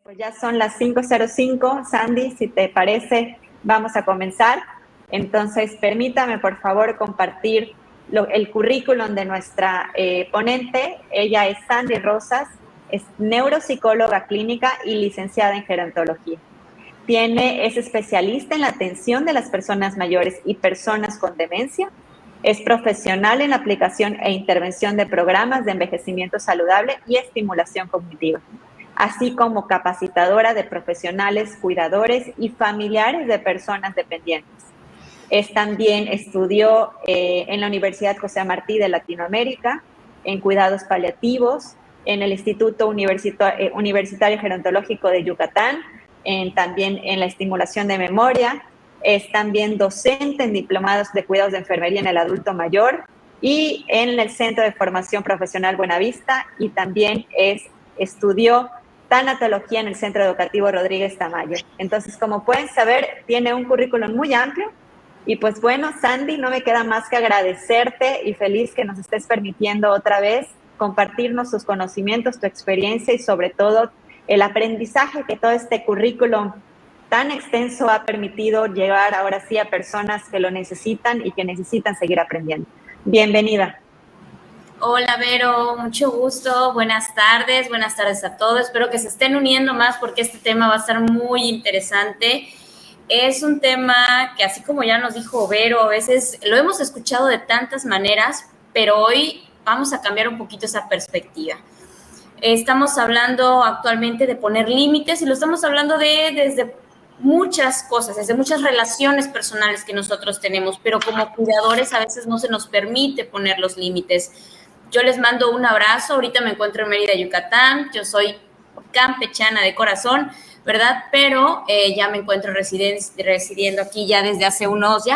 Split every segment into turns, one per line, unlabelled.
Pues ya son las 5:05, Sandy, si te parece, vamos a comenzar. Entonces, permítame, por favor, compartir el currículum de nuestra ponente. Ella es Sandy Rosas, es neuropsicóloga clínica y licenciada en gerontología. Es especialista en la atención de las personas mayores y personas con demencia. Es profesional en la aplicación e intervención de programas de envejecimiento saludable y estimulación cognitiva, así como capacitadora de profesionales, cuidadores y familiares de personas dependientes. También estudió en la Universidad José Martí de Latinoamérica, en cuidados paliativos, en el Instituto Universitario Gerontológico de Yucatán, también en la estimulación de memoria. Es también docente en diplomados de cuidados de enfermería en el adulto mayor y en el Centro de Formación Profesional Buenavista, y también estudió tanatología en el Centro Educativo Rodríguez Tamayo. Entonces, como pueden saber, tiene un currículum muy amplio. Y pues bueno, Sandy, no me queda más que agradecerte y feliz que nos estés permitiendo otra vez compartirnos tus conocimientos, tu experiencia y sobre todo el aprendizaje que todo este currículum tan extenso ha permitido llegar ahora sí a personas que lo necesitan y que necesitan seguir aprendiendo. Bienvenida.
Hola, Vero, mucho gusto. Buenas tardes a todos. Espero que se estén uniendo más porque este tema va a estar muy interesante. Es un tema que, así como ya nos dijo Vero, a veces lo hemos escuchado de tantas maneras, pero hoy vamos a cambiar un poquito esa perspectiva. Estamos hablando actualmente de poner límites y lo estamos hablando desde muchas cosas, desde muchas relaciones personales que nosotros tenemos, pero como cuidadores a veces no se nos permite poner los límites. Yo les mando un abrazo. Ahorita me encuentro en Mérida, Yucatán. Yo soy campechana de corazón, ¿verdad? Pero ya me encuentro residiendo aquí ya desde hace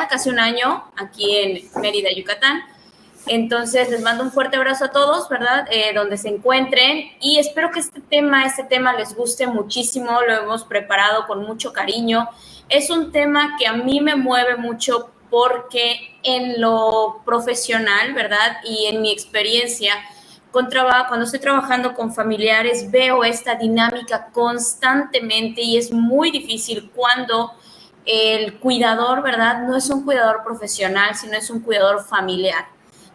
casi un año, aquí en Mérida, Yucatán. Entonces, les mando un fuerte abrazo a todos, ¿verdad? Donde se encuentren, y espero que este tema les guste muchísimo. Lo hemos preparado con mucho cariño. Es un tema que a mí me mueve mucho porque en lo profesional, ¿verdad? Y en mi experiencia, cuando estoy trabajando con familiares, veo esta dinámica constantemente y es muy difícil cuando el cuidador, ¿verdad? No es un cuidador profesional, sino es un cuidador familiar.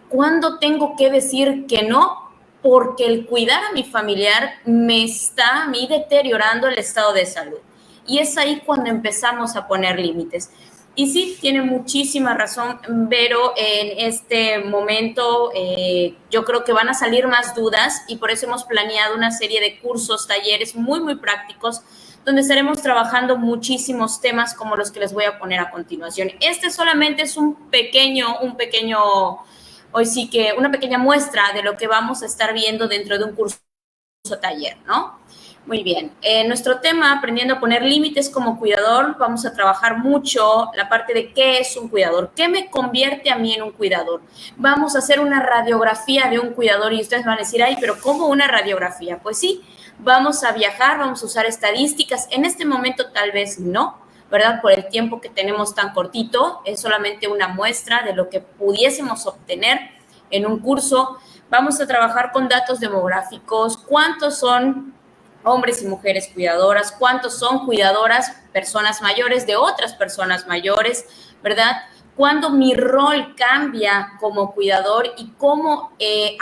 ¿Cuándo tengo que decir que no? Porque el cuidar a mi familiar me está a mí deteriorando el estado de salud. Y es ahí cuando empezamos a poner límites. Y sí, tiene muchísima razón, Vero, en este momento yo creo que van a salir más dudas y por eso hemos planeado una serie de cursos, talleres muy, muy prácticos, donde estaremos trabajando muchísimos temas como los que les voy a poner a continuación. Este solamente es hoy sí que una pequeña muestra de lo que vamos a estar viendo dentro de un curso taller, ¿no? Muy bien. Nuestro tema, aprendiendo a poner límites como cuidador, vamos a trabajar mucho la parte de qué es un cuidador, qué me convierte a mí en un cuidador. Vamos a hacer una radiografía de un cuidador y ustedes van a decir, ay, pero ¿cómo una radiografía? Pues sí, vamos a viajar, vamos a usar estadísticas. En este momento tal vez no, ¿verdad? Por el tiempo que tenemos tan cortito, es solamente una muestra de lo que pudiésemos obtener en un curso. Vamos a trabajar con datos demográficos, cuántos son hombres y mujeres cuidadoras, cuántos son cuidadoras, personas mayores de otras personas mayores, ¿verdad? Cuándo mi rol cambia como cuidador y cómo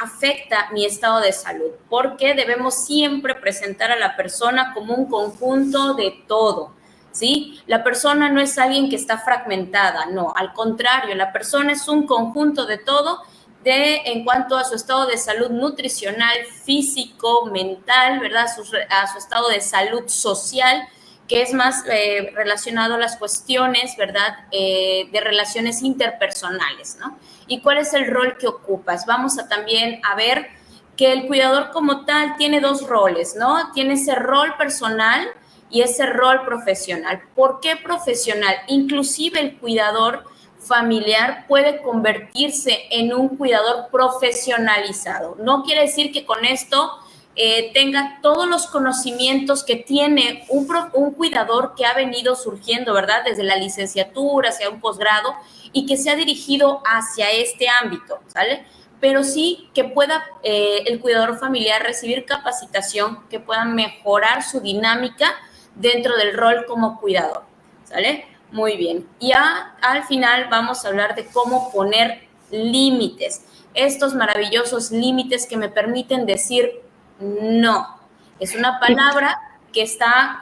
afecta mi estado de salud, porque debemos siempre presentar a la persona como un conjunto de todo, ¿sí? La persona no es alguien que está fragmentada, no, al contrario, la persona es un conjunto de todo en cuanto a su estado de salud nutricional, físico, mental, ¿verdad? A su estado de salud social, que es más relacionado a las cuestiones, ¿verdad? De relaciones interpersonales, ¿no? ¿Y cuál es el rol que ocupas? Vamos a también a ver que el cuidador como tal tiene dos roles, ¿no? Tiene ese rol personal y ese rol profesional. ¿Por qué profesional? Inclusive el cuidador familiar puede convertirse en un cuidador profesionalizado. No quiere decir que con esto tenga todos los conocimientos que tiene un cuidador que ha venido surgiendo, ¿verdad? Desde la licenciatura hacia un posgrado y que se ha dirigido hacia este ámbito, ¿sale? pero sí que pueda el cuidador familiar recibir capacitación que pueda mejorar su dinámica dentro del rol como cuidador, ¿sale? Muy bien. Y al final vamos a hablar de cómo poner límites, estos maravillosos límites que me permiten decir no. Es una palabra que está,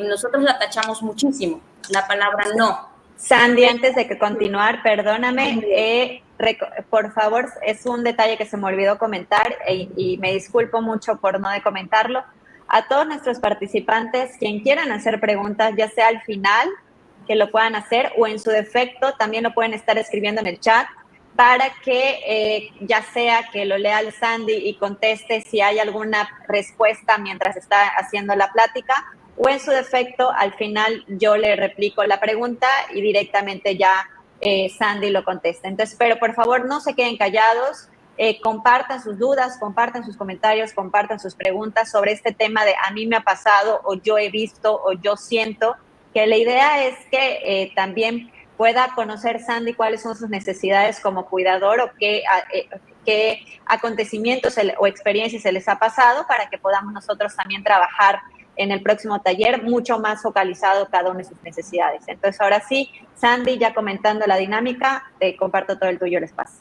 nosotros la tachamos muchísimo, la palabra no.
Sandy, antes de que continuar, perdóname, por favor, es un detalle que se me olvidó comentar y me disculpo mucho por no de comentarlo. A todos nuestros participantes, quien quieran hacer preguntas, ya sea al final, que lo puedan hacer, o en su defecto, también lo pueden estar escribiendo en el chat, para que ya sea que lo lea el Sandy y conteste si hay alguna respuesta mientras está haciendo la plática, o en su defecto, al final yo le replico la pregunta y directamente ya Sandy lo contesta. Entonces, pero por favor no se queden callados, compartan sus dudas, compartan sus comentarios, compartan sus preguntas sobre este tema de a mí me ha pasado, o yo he visto, o yo siento, que la idea es que también pueda conocer Sandy cuáles son sus necesidades como cuidador o qué acontecimientos o experiencias se les ha pasado para que podamos nosotros también trabajar en el próximo taller mucho más focalizado cada una de sus necesidades. Entonces, ahora sí, Sandy, ya comentando la dinámica, te comparto todo el tuyo el espacio.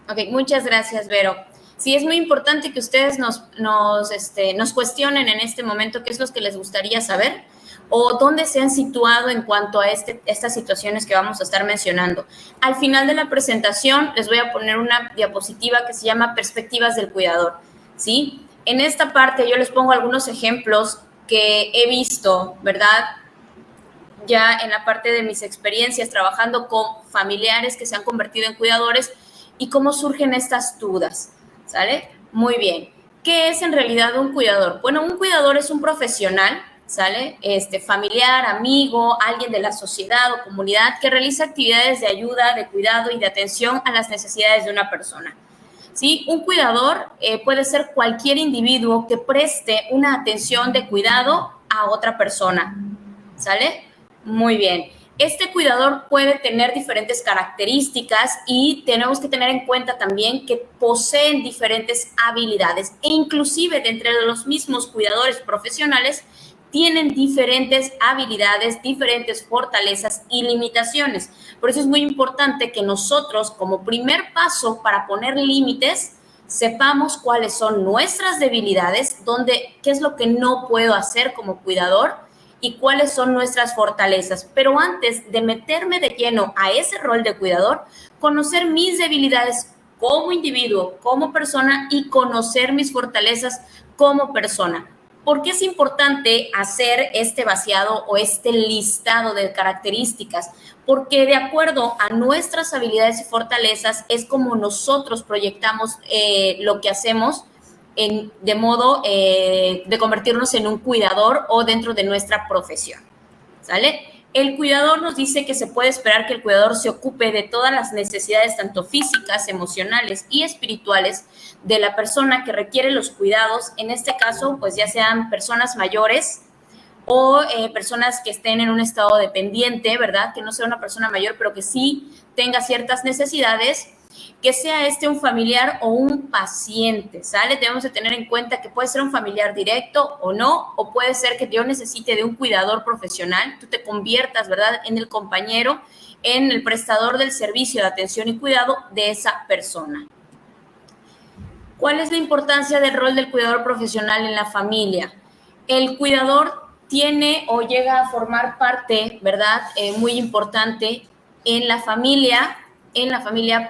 Ok, muchas gracias, Vero. Sí, es muy importante que ustedes nos cuestionen en este momento qué es lo que les gustaría saber o dónde se han situado en cuanto a estas situaciones que vamos a estar mencionando. Al final de la presentación les voy a poner una diapositiva que se llama Perspectivas del Cuidador, ¿sí? En esta parte yo les pongo algunos ejemplos que he visto, ¿verdad? Ya en la parte de mis experiencias trabajando con familiares que se han convertido en cuidadores y cómo surgen estas dudas, ¿sale? Muy bien. ¿Qué es en realidad un cuidador? Bueno, un cuidador es un profesional, ¿sale? Familiar, amigo, alguien de la sociedad o comunidad que realiza actividades de ayuda, de cuidado y de atención a las necesidades de una persona. ¿Sí? Un cuidador puede ser cualquier individuo que preste una atención de cuidado a otra persona, ¿sale? Muy bien. Este cuidador puede tener diferentes características y tenemos que tener en cuenta también que poseen diferentes habilidades e inclusive de entre los mismos cuidadores profesionales tienen diferentes habilidades, diferentes fortalezas y limitaciones. Por eso es muy importante que nosotros, como primer paso para poner límites, sepamos cuáles son nuestras debilidades, qué es lo que no puedo hacer como cuidador y cuáles son nuestras fortalezas. Pero antes de meterme de lleno a ese rol de cuidador, conocer mis debilidades como individuo, como persona y conocer mis fortalezas como persona. ¿Por qué es importante hacer este vaciado o este listado de características? Porque de acuerdo a nuestras habilidades y fortalezas es como nosotros proyectamos lo que hacemos de modo de convertirnos en un cuidador o dentro de nuestra profesión, ¿sale? El cuidador nos dice que se puede esperar que el cuidador se ocupe de todas las necesidades, tanto físicas, emocionales y espirituales, de la persona que requiere los cuidados. En este caso, pues ya sean personas mayores o personas que estén en un estado dependiente, ¿verdad? Que no sea una persona mayor, pero que sí tenga ciertas necesidades, que sea un familiar o un paciente, ¿sale? Debemos de tener en cuenta que puede ser un familiar directo o no, o puede ser que yo necesite de un cuidador profesional, tú te conviertas, ¿verdad?, en el compañero, en el prestador del servicio de atención y cuidado de esa persona. ¿Cuál es la importancia del rol del cuidador profesional en la familia? El cuidador tiene o llega a formar parte, ¿verdad?, muy importante en la familia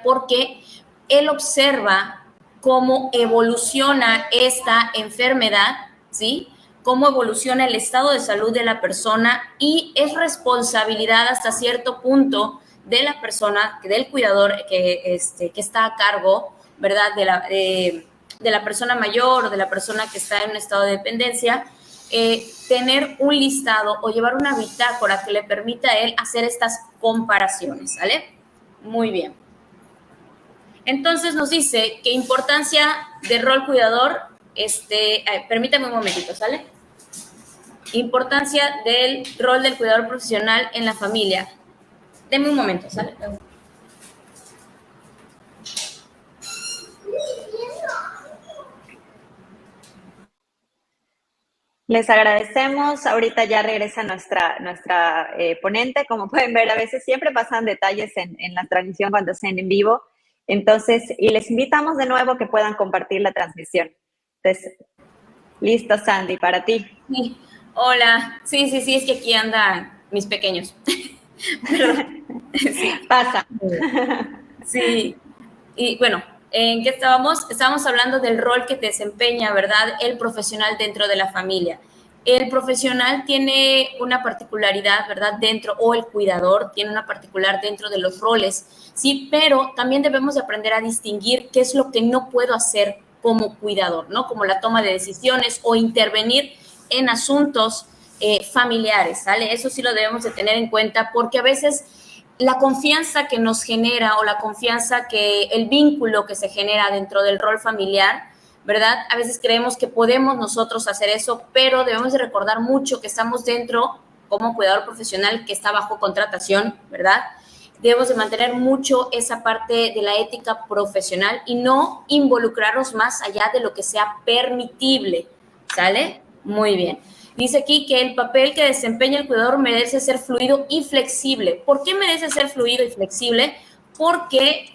porque él observa cómo evoluciona esta enfermedad, ¿sí? Cómo evoluciona el estado de salud de la persona y es responsabilidad hasta cierto punto de la persona, del cuidador que está a cargo, ¿verdad?, de la persona mayor o de la persona que está en un estado de dependencia, tener un listado o llevar una bitácora que le permita a él hacer estas comparaciones, ¿sale? Muy bien. Entonces nos dice que importancia del rol cuidador, permítame un momentito, ¿sale? Importancia del rol del cuidador profesional en la familia. Deme un momento, ¿sale?
Les agradecemos. Ahorita ya regresa nuestra ponente. Como pueden ver, a veces siempre pasan detalles en la transmisión cuando sean en vivo. Entonces, y les invitamos de nuevo que puedan compartir la transmisión. Entonces, listo, Sandy, para ti.
Sí. Hola. Sí, es que aquí andan mis pequeños. Perdón. Sí.
Pasa.
Sí. Y bueno, ¿en qué estábamos? Estábamos hablando del rol que desempeña, ¿verdad?, el profesional dentro de la familia. El profesional tiene una particularidad, ¿verdad?, dentro, o el cuidador tiene una particular dentro de los roles, sí, pero también debemos de aprender a distinguir qué es lo que no puedo hacer como cuidador, ¿no? Como la toma de decisiones o intervenir en asuntos familiares, ¿sale? Eso sí lo debemos de tener en cuenta porque a veces la confianza que nos genera o la confianza que el vínculo que se genera dentro del rol familiar, ¿verdad? A veces creemos que podemos nosotros hacer eso, pero debemos de recordar mucho que estamos dentro como cuidador profesional que está bajo contratación, ¿verdad? Debemos de mantener mucho esa parte de la ética profesional y no involucrarnos más allá de lo que sea permitible, ¿sale? Muy bien. Dice aquí que el papel que desempeña el cuidador merece ser fluido y flexible. ¿Por qué merece ser fluido y flexible? Porque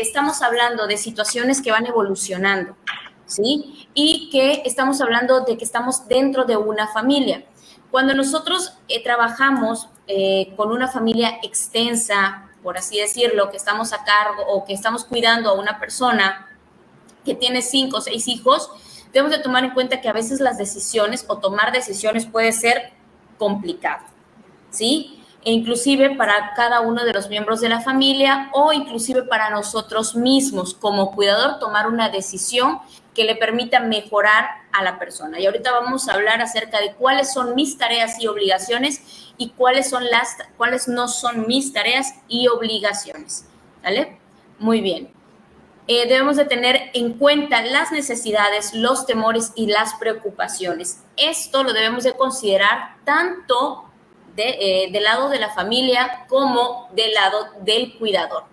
estamos hablando de situaciones que van evolucionando, ¿sí? Y que estamos hablando de que estamos dentro de una familia. Cuando nosotros trabajamos con una familia extensa, por así decirlo, que estamos a cargo o que estamos cuidando a una persona que tiene 5 o 6 hijos, debemos de tomar en cuenta que a veces las decisiones o tomar decisiones puede ser complicado, ¿sí? E inclusive para cada uno de los miembros de la familia o inclusive para nosotros mismos como cuidador tomar una decisión que le permita mejorar a la persona. Y ahorita vamos a hablar acerca de cuáles son mis tareas y obligaciones y cuáles no son mis tareas y obligaciones, ¿vale? Muy bien. Debemos de tener en cuenta las necesidades, los temores y las preocupaciones. Esto lo debemos de considerar tanto del lado de la familia como del lado del cuidador.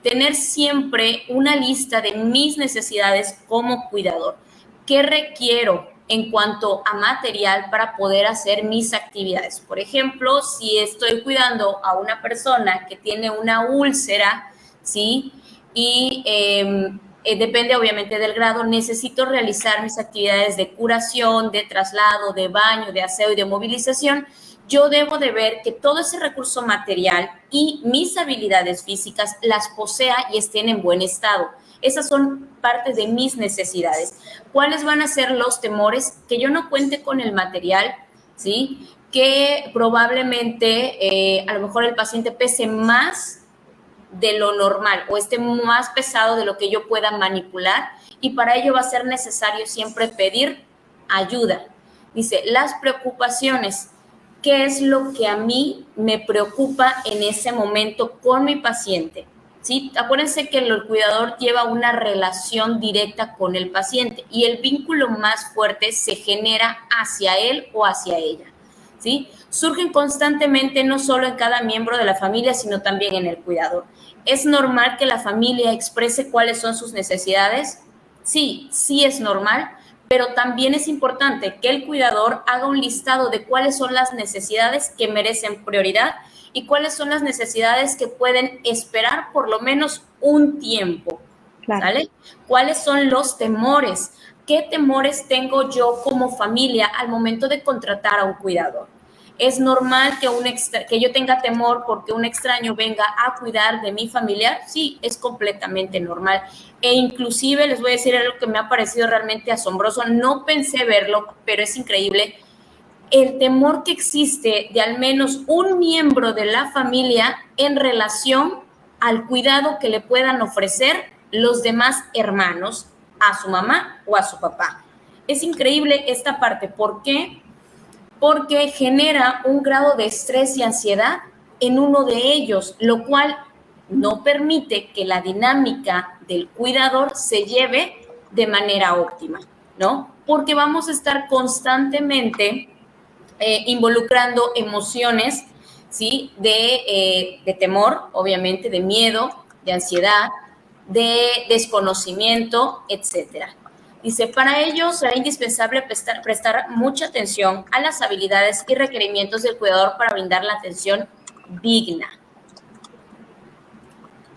Tener siempre una lista de mis necesidades como cuidador. ¿Qué requiero en cuanto a material para poder hacer mis actividades? Por ejemplo, si estoy cuidando a una persona que tiene una úlcera, ¿sí?, y depende obviamente del grado, necesito realizar mis actividades de curación, de traslado, de baño, de aseo y de movilización. Yo debo de ver que todo ese recurso material y mis habilidades físicas las posea y estén en buen estado. Esas son parte de mis necesidades. ¿Cuáles van a ser los temores? Que yo no cuente con el material, ¿sí?, que probablemente a lo mejor el paciente pese más de lo normal o esté más pesado de lo que yo pueda manipular, y para ello va a ser necesario siempre pedir ayuda. Dice, las preocupaciones, ¿qué es lo que a mí me preocupa en ese momento con mi paciente? ¿Sí? Acuérdense que el cuidador lleva una relación directa con el paciente y el vínculo más fuerte se genera hacia él o hacia ella, ¿sí? Surgen constantemente no solo en cada miembro de la familia, sino también en el cuidador. ¿Es normal que la familia exprese cuáles son sus necesidades? Sí, sí es normal, pero también es importante que el cuidador haga un listado de cuáles son las necesidades que merecen prioridad y cuáles son las necesidades que pueden esperar por lo menos un tiempo. Claro. ¿Sale? ¿Cuáles son los temores? ¿Qué temores tengo yo como familia al momento de contratar a un cuidador? ¿Es normal que yo tenga temor porque un extraño venga a cuidar de mi familiar? Sí, es completamente normal. E inclusive les voy a decir algo que me ha parecido realmente asombroso. No pensé verlo, pero es increíble. El temor que existe de al menos un miembro de la familia en relación al cuidado que le puedan ofrecer los demás hermanos a su mamá o a su papá. Es increíble esta parte. ¿Por qué? Porque genera un grado de estrés y ansiedad en uno de ellos, lo cual no permite que la dinámica del cuidador se lleve de manera óptima, ¿no? Porque vamos a estar constantemente involucrando emociones, ¿sí?, de temor, obviamente, de miedo, de ansiedad, de desconocimiento, etcétera. Dice, para ello será indispensable prestar mucha atención a las habilidades y requerimientos del cuidador para brindar la atención digna.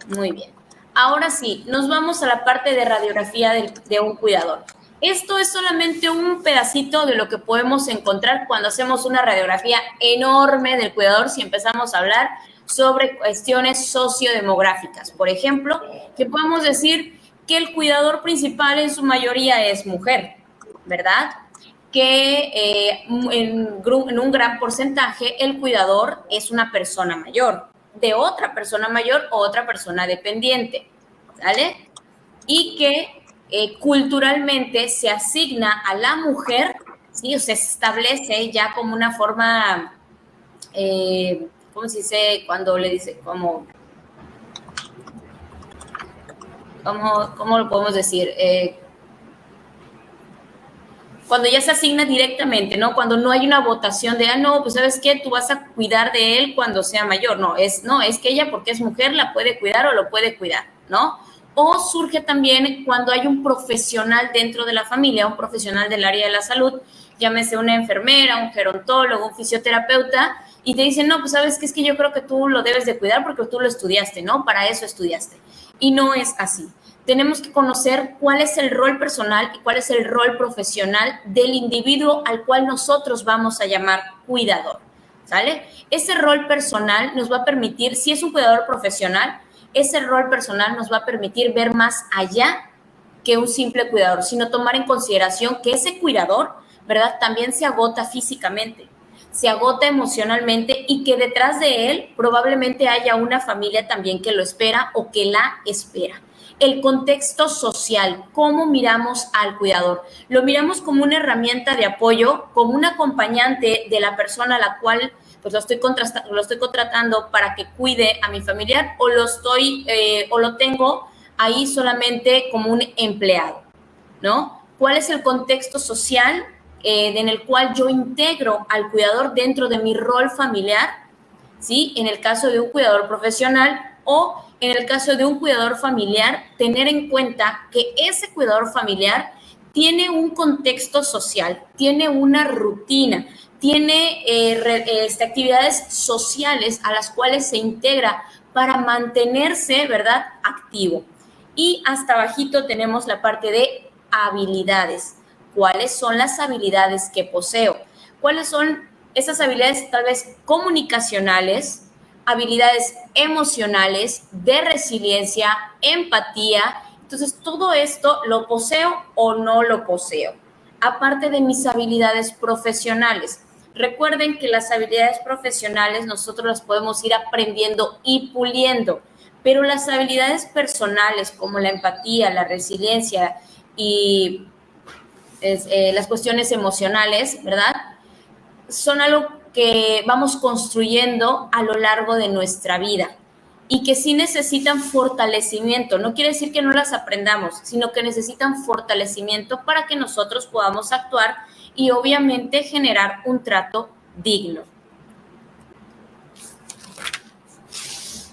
Muy bien. Ahora sí, nos vamos a la parte de radiografía de un cuidador. Esto es solamente un pedacito de lo que podemos encontrar cuando hacemos una radiografía enorme del cuidador si empezamos a hablar sobre cuestiones sociodemográficas. Por ejemplo, que podemos decir que el cuidador principal en su mayoría es mujer, ¿verdad? Que en un gran porcentaje el cuidador es una persona mayor, de otra persona mayor o otra persona dependiente, ¿sale? Y que culturalmente se asigna a la mujer, ¿sí? O sea, se establece ya como una forma, ¿cómo se dice? Cuando le dice, ¿cómo lo podemos decir? Cuando ya se asigna directamente, ¿no? Cuando no hay una votación de, no, pues ¿sabes qué? Tú vas a cuidar de él cuando sea mayor. No, es que ella, porque es mujer, la puede cuidar o lo puede cuidar, ¿no? O surge también cuando hay un profesional dentro de la familia, un profesional del área de la salud, llámese una enfermera, un gerontólogo, un fisioterapeuta, y te dicen, no, pues ¿sabes qué? Es que yo creo que tú lo debes de cuidar porque tú lo estudiaste, ¿no? Para eso estudiaste. Y no es así. Tenemos que conocer cuál es el rol personal y cuál es el rol profesional del individuo al cual nosotros vamos a llamar cuidador, ¿sale? Ese rol personal nos va a permitir, si es un cuidador profesional, ese rol personal nos va a permitir ver más allá que un simple cuidador, sino tomar en consideración que ese cuidador, ¿verdad? También se agota físicamente, se agota emocionalmente y que detrás de él probablemente haya una familia también que lo espera o que la espera. El contexto social, cómo miramos al cuidador. Lo miramos como una herramienta de apoyo, como un acompañante de la persona a la cual pues lo estoy contratando para que cuide a mi familiar o lo tengo ahí solamente como un empleado, ¿no? ¿Cuál es el contexto social en el cual yo integro al cuidador dentro de mi rol familiar? ¿Sí? En el caso de un cuidador profesional o en el caso de un cuidador familiar, tener en cuenta que ese cuidador familiar tiene un contexto social, tiene una rutina, tiene actividades sociales a las cuales se integra para mantenerse, ¿verdad?, activo. Y hasta abajito tenemos la parte de habilidades. ¿Cuáles son las habilidades que poseo? ¿Cuáles son esas habilidades tal vez comunicacionales, habilidades emocionales, de resiliencia, empatía? Entonces, todo esto lo poseo o no lo poseo. Aparte de mis habilidades profesionales. Recuerden que las habilidades profesionales nosotros las podemos ir aprendiendo y puliendo, pero las habilidades personales como la empatía, la resiliencia y las cuestiones emocionales, ¿verdad?, son algo que vamos construyendo a lo largo de nuestra vida y que sí necesitan fortalecimiento. No quiere decir que no las aprendamos, sino que necesitan fortalecimiento para que nosotros podamos actuar y obviamente generar un trato digno.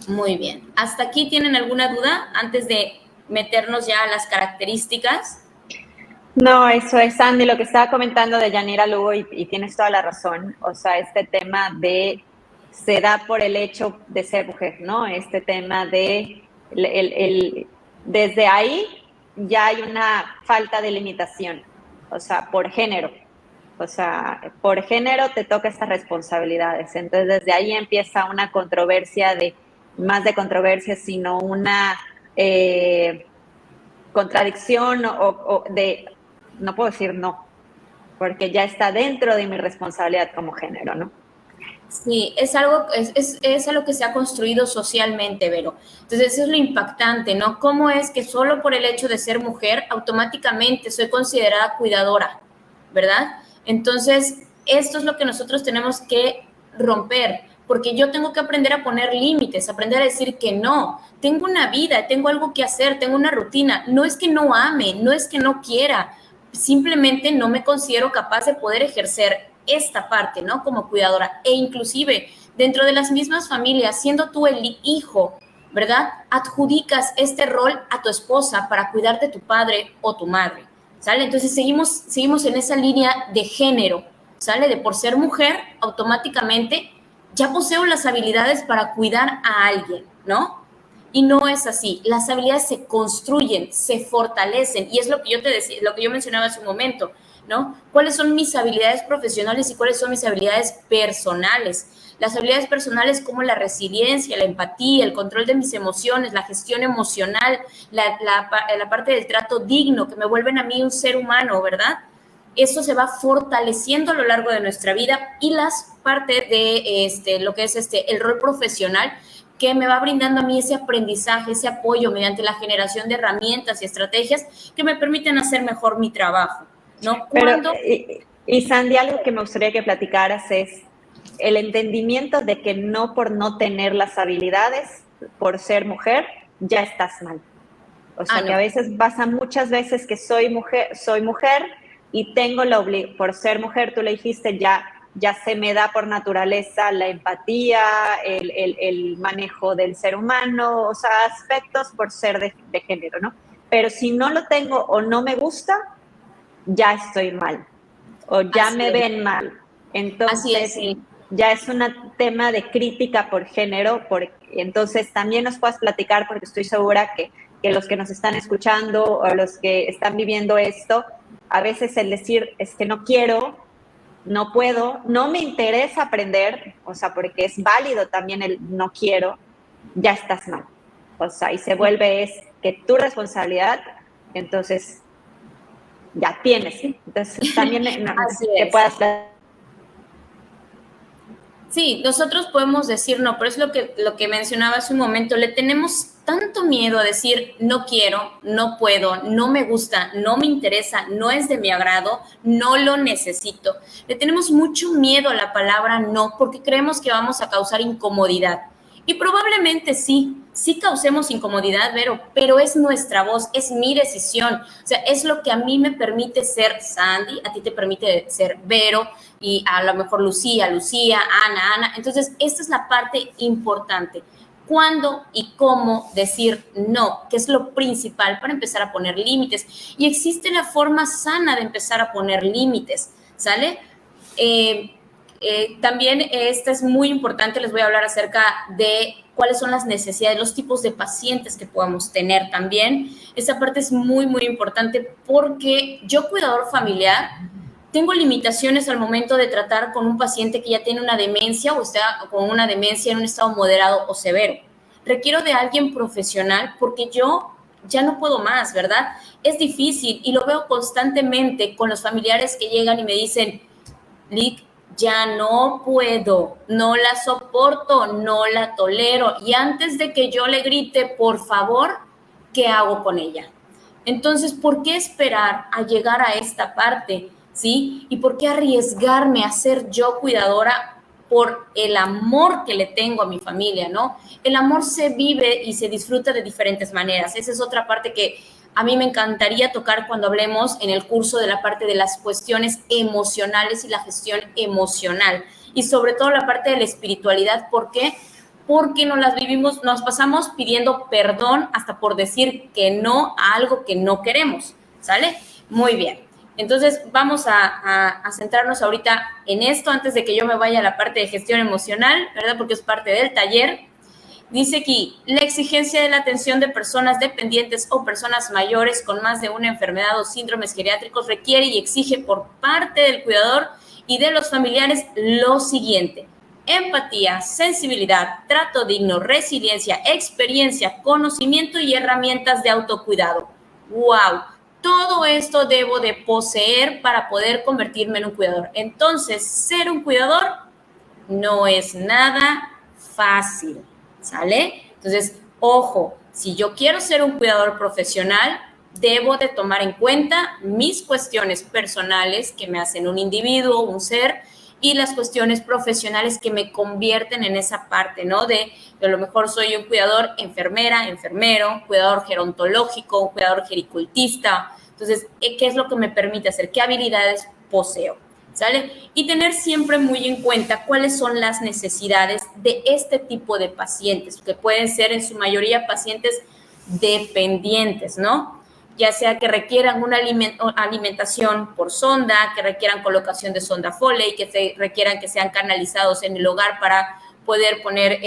Muy bien. ¿Hasta aquí tienen alguna duda antes de meternos ya a las características?
No, eso es, Sandy, lo que estaba comentando de Yanira Lugo, y tienes toda la razón. O sea, este tema se da por el hecho de ser mujer, ¿no? Este tema desde ahí ya hay una falta de limitación, o sea, por género. O sea, por género te toca esas responsabilidades. Entonces, desde ahí empieza una controversia más de controversia, sino una contradicción no puedo decir no, porque ya está dentro de mi responsabilidad como género, ¿no?
Sí, es algo que se ha construido socialmente, Vero. Entonces, eso es lo impactante, ¿no? ¿Cómo es que solo por el hecho de ser mujer, automáticamente soy considerada cuidadora, ¿verdad? Entonces, esto es lo que nosotros tenemos que romper, porque yo tengo que aprender a poner límites, aprender a decir que no. Tengo una vida, tengo algo que hacer, tengo una rutina. No es que no ame, no es que no quiera, simplemente no me considero capaz de poder ejercer esta parte, ¿no? Como cuidadora. E inclusive dentro de las mismas familias, siendo tú el hijo, ¿verdad?, adjudicas este rol a tu esposa para cuidar de tu padre o tu madre, ¿sale? Entonces seguimos en esa línea de género, ¿sale? De por ser mujer, automáticamente ya poseo las habilidades para cuidar a alguien, ¿no? Y no es así. Las habilidades se construyen, se fortalecen, y es lo que yo te decía, lo que yo mencionaba hace un momento, ¿no? ¿Cuáles son mis habilidades profesionales y cuáles son mis habilidades personales? Las habilidades personales como la resiliencia, la empatía, el control de mis emociones, la gestión emocional, la parte del trato digno, que me vuelven a mí un ser humano, ¿verdad? Eso se va fortaleciendo a lo largo de nuestra vida, y las partes de lo que es el rol profesional, que me va brindando a mí ese aprendizaje, ese apoyo mediante la generación de herramientas y estrategias que me permiten hacer mejor mi trabajo, ¿no?
Pero, y Sandy, algo que me gustaría que platicaras es el entendimiento de que no por no tener las habilidades, por ser mujer, ya estás mal. O sea, que a veces pasa muchas veces que soy mujer y tengo por ser mujer, tú le dijiste, ya se me da por naturaleza la empatía, el manejo del ser humano, o sea, aspectos por ser de género, ¿no? Pero si no lo tengo o no me gusta, ya estoy mal o ya me ven mal. Entonces, ya es un tema de crítica por género, entonces también nos puedas platicar, porque estoy segura que los que nos están escuchando o los que están viviendo esto, a veces el decir es que no quiero, no puedo, no me interesa aprender, o sea, porque es válido también el no quiero, ya estás mal. O sea, y se vuelve es que tu responsabilidad, entonces ya tienes, ¿sí? Entonces también que puedas...
Sí, nosotros podemos decir no, pero es lo que mencionaba hace un momento, le tenemos tanto miedo a decir no quiero, no puedo, no me gusta, no me interesa, no es de mi agrado, no lo necesito. Le tenemos mucho miedo a la palabra no, porque creemos que vamos a causar incomodidad. Y probablemente sí causemos incomodidad, Vero, pero es nuestra voz, es mi decisión. O sea, es lo que a mí me permite ser Sandy, a ti te permite ser Vero, y a lo mejor Lucía, Ana. Entonces, esta es la parte importante. ¿Cuándo y cómo decir no? Que es lo principal para empezar a poner límites. Y existe la forma sana de empezar a poner límites, ¿sale? También esto es muy importante, les voy a hablar acerca de cuáles son las necesidades, los tipos de pacientes que podamos tener también. Esa parte es muy, muy importante, porque yo, cuidador familiar, tengo limitaciones al momento de tratar con un paciente que ya tiene una demencia o está con una demencia en un estado moderado o severo. Requiero de alguien profesional porque yo ya no puedo más, ¿verdad? Es difícil, y lo veo constantemente con los familiares que llegan y me dicen, Lic, ya no puedo, no la soporto, no la tolero. Y antes de que yo le grite, por favor, ¿qué hago con ella? Entonces, ¿por qué esperar a llegar a esta parte? ¿Sí? ¿Y por qué arriesgarme a ser yo cuidadora por el amor que le tengo a mi familia, ¿no? El amor se vive y se disfruta de diferentes maneras. Esa es otra parte que a mí me encantaría tocar cuando hablemos en el curso de la parte de las cuestiones emocionales y la gestión emocional, y sobre todo la parte de la espiritualidad. ¿Por qué? Porque nos pasamos pidiendo perdón hasta por decir que no a algo que no queremos, ¿sale? Muy bien. Entonces vamos a centrarnos ahorita en esto antes de que yo me vaya a la parte de gestión emocional, ¿verdad? Porque es parte del taller. Dice aquí, la exigencia de la atención de personas dependientes o personas mayores con más de una enfermedad o síndromes geriátricos requiere y exige por parte del cuidador y de los familiares lo siguiente: empatía, sensibilidad, trato digno, resiliencia, experiencia, conocimiento y herramientas de autocuidado. ¡Wow! Todo esto debo de poseer para poder convertirme en un cuidador. Entonces, ser un cuidador no es nada fácil, ¿sale? Entonces, ojo, si yo quiero ser un cuidador profesional, debo de tomar en cuenta mis cuestiones personales que me hacen un individuo, un ser, y las cuestiones profesionales que me convierten en esa parte, ¿no? De a lo mejor soy un cuidador enfermera, enfermero, cuidador gerontológico, un cuidador gericultista. Entonces, ¿qué es lo que me permite hacer? ¿Qué habilidades poseo? ¿Sale? Y tener siempre muy en cuenta cuáles son las necesidades de este tipo de pacientes, que pueden ser en su mayoría pacientes dependientes, ¿no? ya sea que requieran una alimentación por sonda, que requieran colocación de sonda Foley, que requieran que sean canalizados en el hogar para poder poner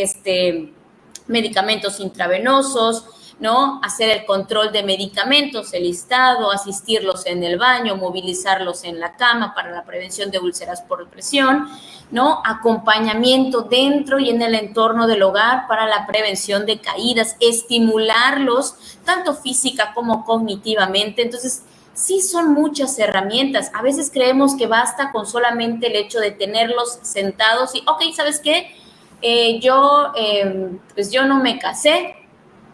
medicamentos intravenosos, ¿no? Hacer el control de medicamentos, el listado, asistirlos en el baño, movilizarlos en la cama para la prevención de úlceras por presión, ¿no? Acompañamiento dentro y en el entorno del hogar para la prevención de caídas, estimularlos tanto física como cognitivamente. Entonces, sí son muchas herramientas. A veces creemos que basta con solamente el hecho de tenerlos sentados y, ok, ¿sabes qué? Pues yo no me casé,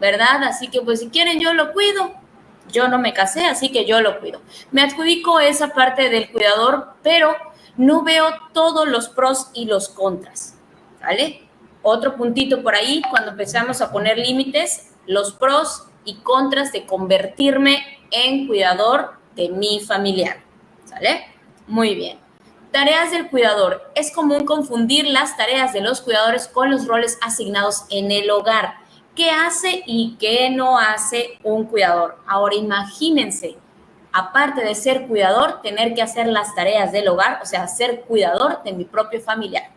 ¿verdad? Así que, pues, si quieren, yo lo cuido. Yo no me casé, así que yo lo cuido. Me adjudico esa parte del cuidador, pero no veo todos los pros y los contras, ¿vale? Otro puntito por ahí, cuando empezamos a poner límites, los pros y contras de convertirme en cuidador de mi familiar, ¿sale? Muy bien. Tareas del cuidador. Es común confundir las tareas de los cuidadores con los roles asignados en el hogar. ¿Qué hace y qué no hace un cuidador? Ahora imagínense, aparte de ser cuidador, tener que hacer las tareas del hogar, o sea, ser cuidador de mi propio familiar.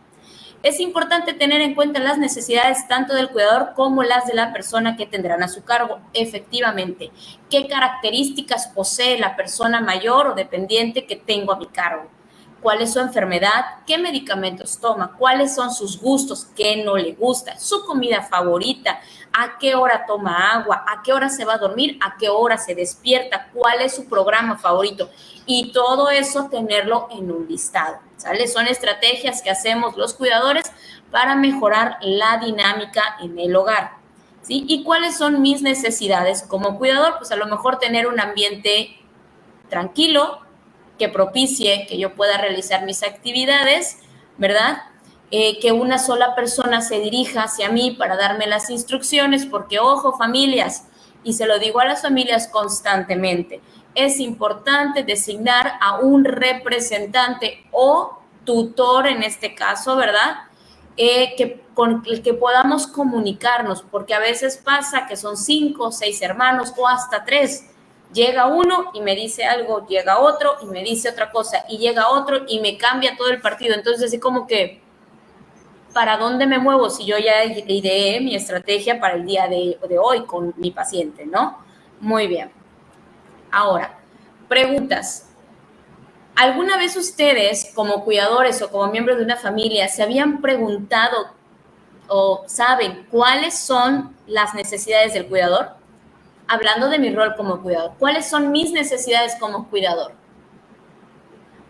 Es importante tener en cuenta las necesidades tanto del cuidador como las de la persona que tendrán a su cargo. Efectivamente, ¿qué características posee la persona mayor o dependiente que tengo a mi cargo? ¿Cuál es su enfermedad? ¿Qué medicamentos toma? ¿Cuáles son sus gustos? ¿Qué no le gusta? ¿Su comida favorita? ¿A qué hora toma agua? ¿A qué hora se va a dormir? ¿A qué hora se despierta? ¿Cuál es su programa favorito? Y todo eso tenerlo en un listado, ¿sale? Son estrategias que hacemos los cuidadores para mejorar la dinámica en el hogar, ¿sí? ¿Y cuáles son mis necesidades como cuidador? Pues a lo mejor tener un ambiente tranquilo, que propicie que yo pueda realizar mis actividades, ¿verdad? Que una sola persona se dirija hacia mí para darme las instrucciones, porque, ojo, familias, y se lo digo a las familias constantemente, es importante designar a un representante o tutor en este caso, ¿verdad? Con el que podamos comunicarnos, porque a veces pasa que son 5 o 6 hermanos o hasta 3. Llega uno y me dice algo, llega otro y me dice otra cosa, y llega otro y me cambia todo el partido. Entonces, así como que, ¿para dónde me muevo si yo ya ideé mi estrategia para el día de hoy con mi paciente, ¿no? Muy bien. Ahora, preguntas. ¿Alguna vez ustedes, como cuidadores o como miembros de una familia, se habían preguntado o saben cuáles son las necesidades del cuidador? Hablando de mi rol como cuidador, ¿cuáles son mis necesidades como cuidador?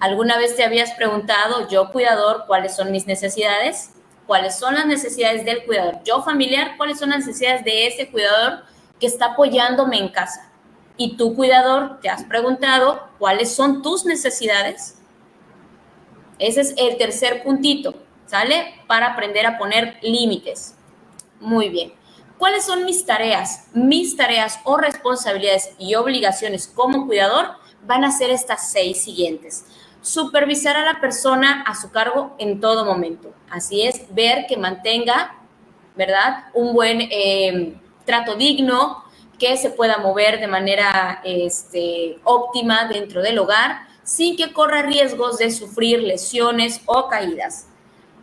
¿Alguna vez te habías preguntado, yo cuidador, cuáles son mis necesidades? ¿Cuáles son las necesidades del cuidador? Yo familiar, ¿cuáles son las necesidades de ese cuidador que está apoyándome en casa? Y tú, cuidador, ¿te has preguntado cuáles son tus necesidades? Ese es el tercer puntito, ¿sale? Para aprender a poner límites. Muy bien. ¿Cuáles son mis tareas? Mis tareas o responsabilidades y obligaciones como cuidador van a ser estas 6 siguientes. Supervisar a la persona a su cargo en todo momento. Así es, ver que mantenga, ¿verdad?, un buen trato digno, que se pueda mover de manera óptima dentro del hogar, sin que corra riesgos de sufrir lesiones o caídas.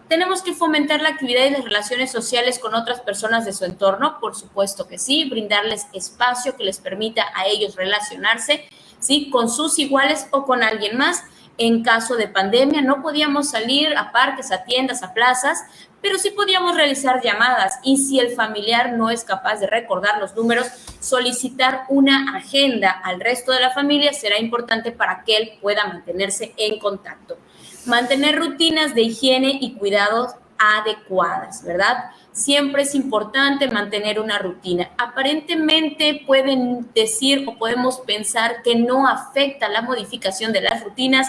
¿Tenemos que fomentar la actividad y las relaciones sociales con otras personas de su entorno? Por supuesto que sí, brindarles espacio que les permita a ellos relacionarse, ¿sí?, con sus iguales o con alguien más. En caso de pandemia no podíamos salir a parques, a tiendas, a plazas, pero sí podíamos realizar llamadas, y si el familiar no es capaz de recordar los números, solicitar una agenda al resto de la familia será importante para que él pueda mantenerse en contacto. Mantener rutinas de higiene y cuidados adecuadas, ¿verdad? Siempre es importante mantener una rutina. Aparentemente pueden decir o podemos pensar que no afecta la modificación de las rutinas,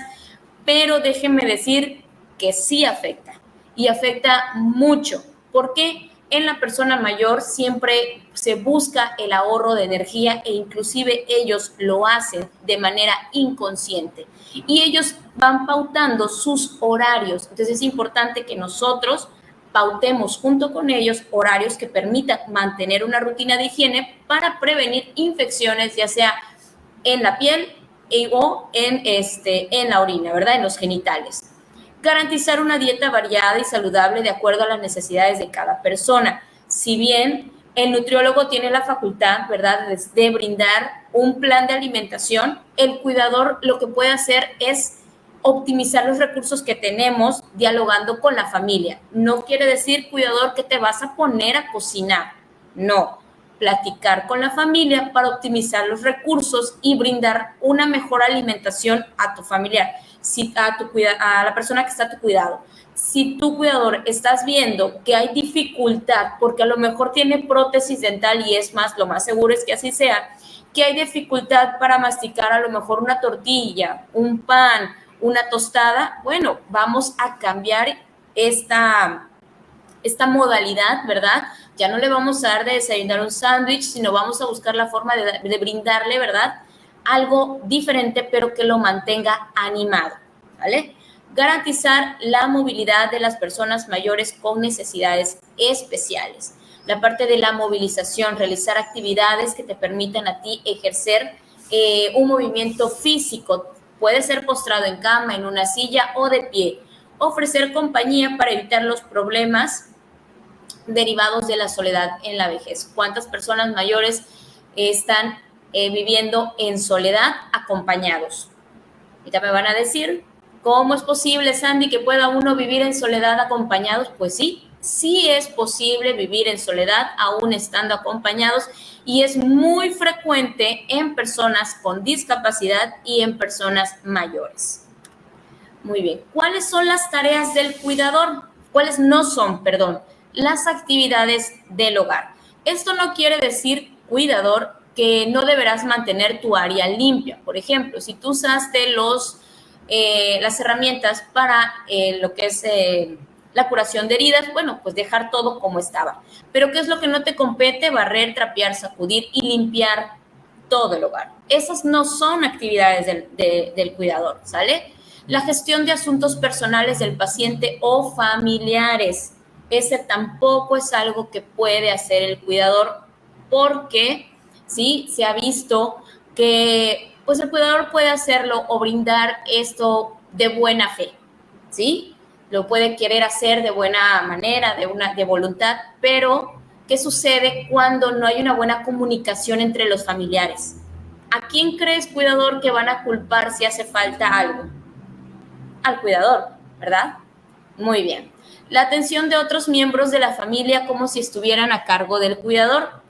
pero déjenme decir que sí afecta, y afecta mucho. ¿Por qué? En la persona mayor siempre se busca el ahorro de energía, e inclusive ellos lo hacen de manera inconsciente y ellos van pautando sus horarios. Entonces es importante que nosotros pautemos junto con ellos horarios que permitan mantener una rutina de higiene para prevenir infecciones, ya sea en la piel o en la orina, ¿verdad? En los genitales. Garantizar una dieta variada y saludable de acuerdo a las necesidades de cada persona. Si bien el nutriólogo tiene la facultad, ¿verdad?, de brindar un plan de alimentación, el cuidador lo que puede hacer es optimizar los recursos que tenemos dialogando con la familia. No quiere decir, cuidador, que te vas a poner a cocinar. No, platicar con la familia para optimizar los recursos y brindar una mejor alimentación a tu familiar, a la persona que está a tu cuidado. Si tu cuidador estás viendo que hay dificultad, porque a lo mejor tiene prótesis dental y es más, lo más seguro es que así sea, que hay dificultad para masticar a lo mejor una tortilla, un pan, una tostada, bueno, vamos a cambiar esta modalidad, ¿verdad? Ya no le vamos a dar de desayunar un sándwich, sino vamos a buscar la forma de brindarle, ¿verdad?, algo diferente, pero que lo mantenga animado, ¿vale? Garantizar la movilidad de las personas mayores con necesidades especiales. La parte de la movilización, realizar actividades que te permitan a ti ejercer un movimiento físico. Puede ser postrado en cama, en una silla o de pie. Ofrecer compañía para evitar los problemas derivados de la soledad en la vejez. ¿Cuántas personas mayores están viviendo en soledad acompañados? Ahorita me van a decir, ¿cómo es posible, Sandy, que pueda uno vivir en soledad acompañados? Pues sí, sí es posible vivir en soledad aún estando acompañados, y es muy frecuente en personas con discapacidad y en personas mayores. Muy bien. ¿Cuáles son las tareas del cuidador? ¿Cuáles no son, perdón? Las actividades del hogar. Esto no quiere decir, cuidador, que no deberás mantener tu área limpia. Por ejemplo, si tú usaste las herramientas para lo que es la curación de heridas, bueno, pues dejar todo como estaba. Pero ¿qué es lo que no te compete? Barrer, trapear, sacudir y limpiar todo el hogar. Esas no son actividades del cuidador, ¿sale? La gestión de asuntos personales del paciente o familiares. Ese tampoco es algo que puede hacer el cuidador, porque ¿sí? Se ha visto que pues el cuidador puede hacerlo o brindar esto de buena fe, ¿sí? Lo puede querer hacer de buena manera, de voluntad, pero ¿qué sucede cuando no hay una buena comunicación entre los familiares? ¿A quién crees, cuidador, que van a culpar si hace falta algo? Al cuidador, ¿verdad? Muy bien. La atención de otros miembros de la familia como si estuvieran a cargo del cuidador.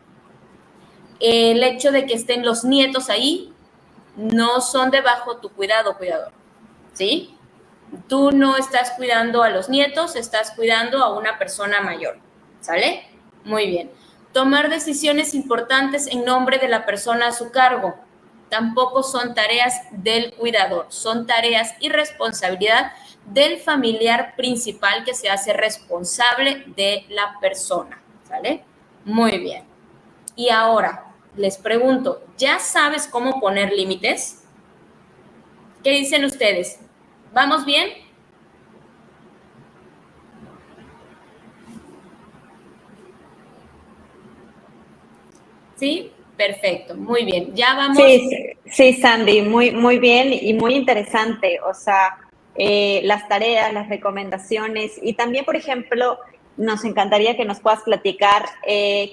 El hecho de que estén los nietos ahí no son debajo tu cuidado, cuidador, ¿sí? Tú no estás cuidando a los nietos, estás cuidando a una persona mayor, ¿sale? Muy bien. Tomar decisiones importantes en nombre de la persona a su cargo. Tampoco son tareas del cuidador, son tareas y responsabilidad del familiar principal que se hace responsable de la persona, ¿sale? Muy bien. Y ahora, les pregunto, ¿ya sabes cómo poner límites? ¿Qué dicen ustedes? ¿Vamos bien? ¿Sí? Perfecto, muy bien. Ya vamos.
Sí, Sandy, muy bien y muy interesante. O sea, las tareas, las recomendaciones y también, por ejemplo, nos encantaría que nos puedas platicar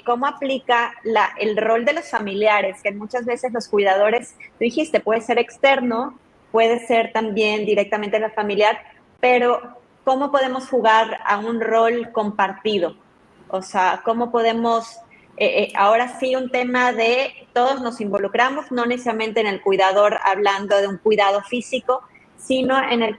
cómo aplica el rol de los familiares, que muchas veces los cuidadores, tú dijiste, puede ser externo, puede ser también directamente la familiar, pero ¿cómo podemos jugar a un rol compartido? O sea, ¿cómo podemos ahora sí un tema de todos nos involucramos, no necesariamente en el cuidador hablando de un cuidado físico, sino en el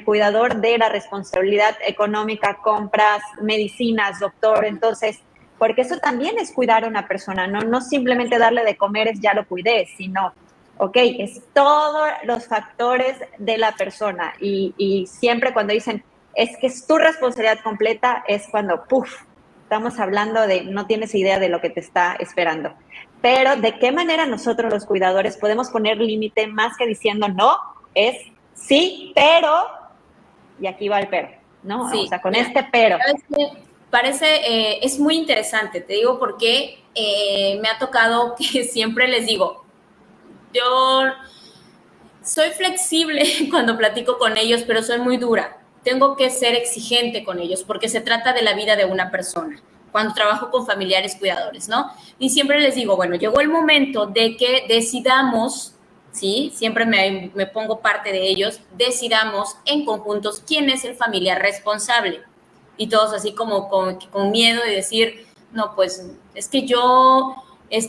cuidador de la responsabilidad económica, compras, medicinas, doctor? Entonces, porque eso también es cuidar a una persona, no simplemente darle de comer es ya lo cuidé, sino, ok, es todos los factores de la persona, y siempre cuando dicen es que es tu responsabilidad completa, es cuando, ¡puf!, estamos hablando de no tienes idea de lo que te está esperando. Pero ¿de qué manera nosotros los cuidadores podemos poner límite más que diciendo no? Es sí, pero, y aquí va el pero, ¿no?
Sí,
o sea, con este pero.
Parece, es muy interesante, te digo porque me ha tocado que siempre les digo, yo soy flexible cuando platico con ellos, pero soy muy dura. Tengo que ser exigente con ellos porque se trata de la vida de una persona cuando trabajo con familiares cuidadores, ¿no? Y siempre les digo, bueno, llegó el momento de que decidamos, ¿sí? Siempre me pongo parte de ellos, decidamos en conjuntos quién es el familiar responsable. Y todos así como con miedo de decir, no, pues es que yo...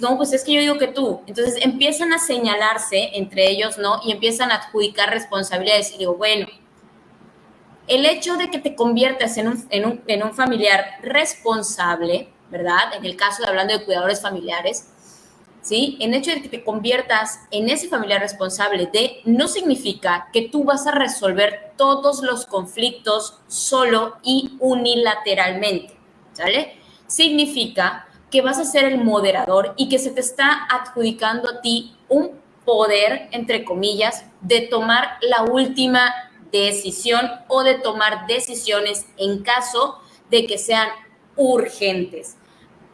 no, pues es que yo digo que tú. Entonces empiezan a señalarse entre ellos, ¿no? Y empiezan a adjudicar responsabilidades. Y digo, bueno, el hecho de que te conviertas en un familiar responsable, ¿verdad? En el caso de hablando de cuidadores familiares, ¿sí? El hecho de que te conviertas en ese familiar responsable no significa que tú vas a resolver todos los conflictos solo y unilateralmente, ¿sale? Significa que vas a ser el moderador y que se te está adjudicando a ti un poder, entre comillas, de tomar la última decisión o de tomar decisiones en caso de que sean urgentes.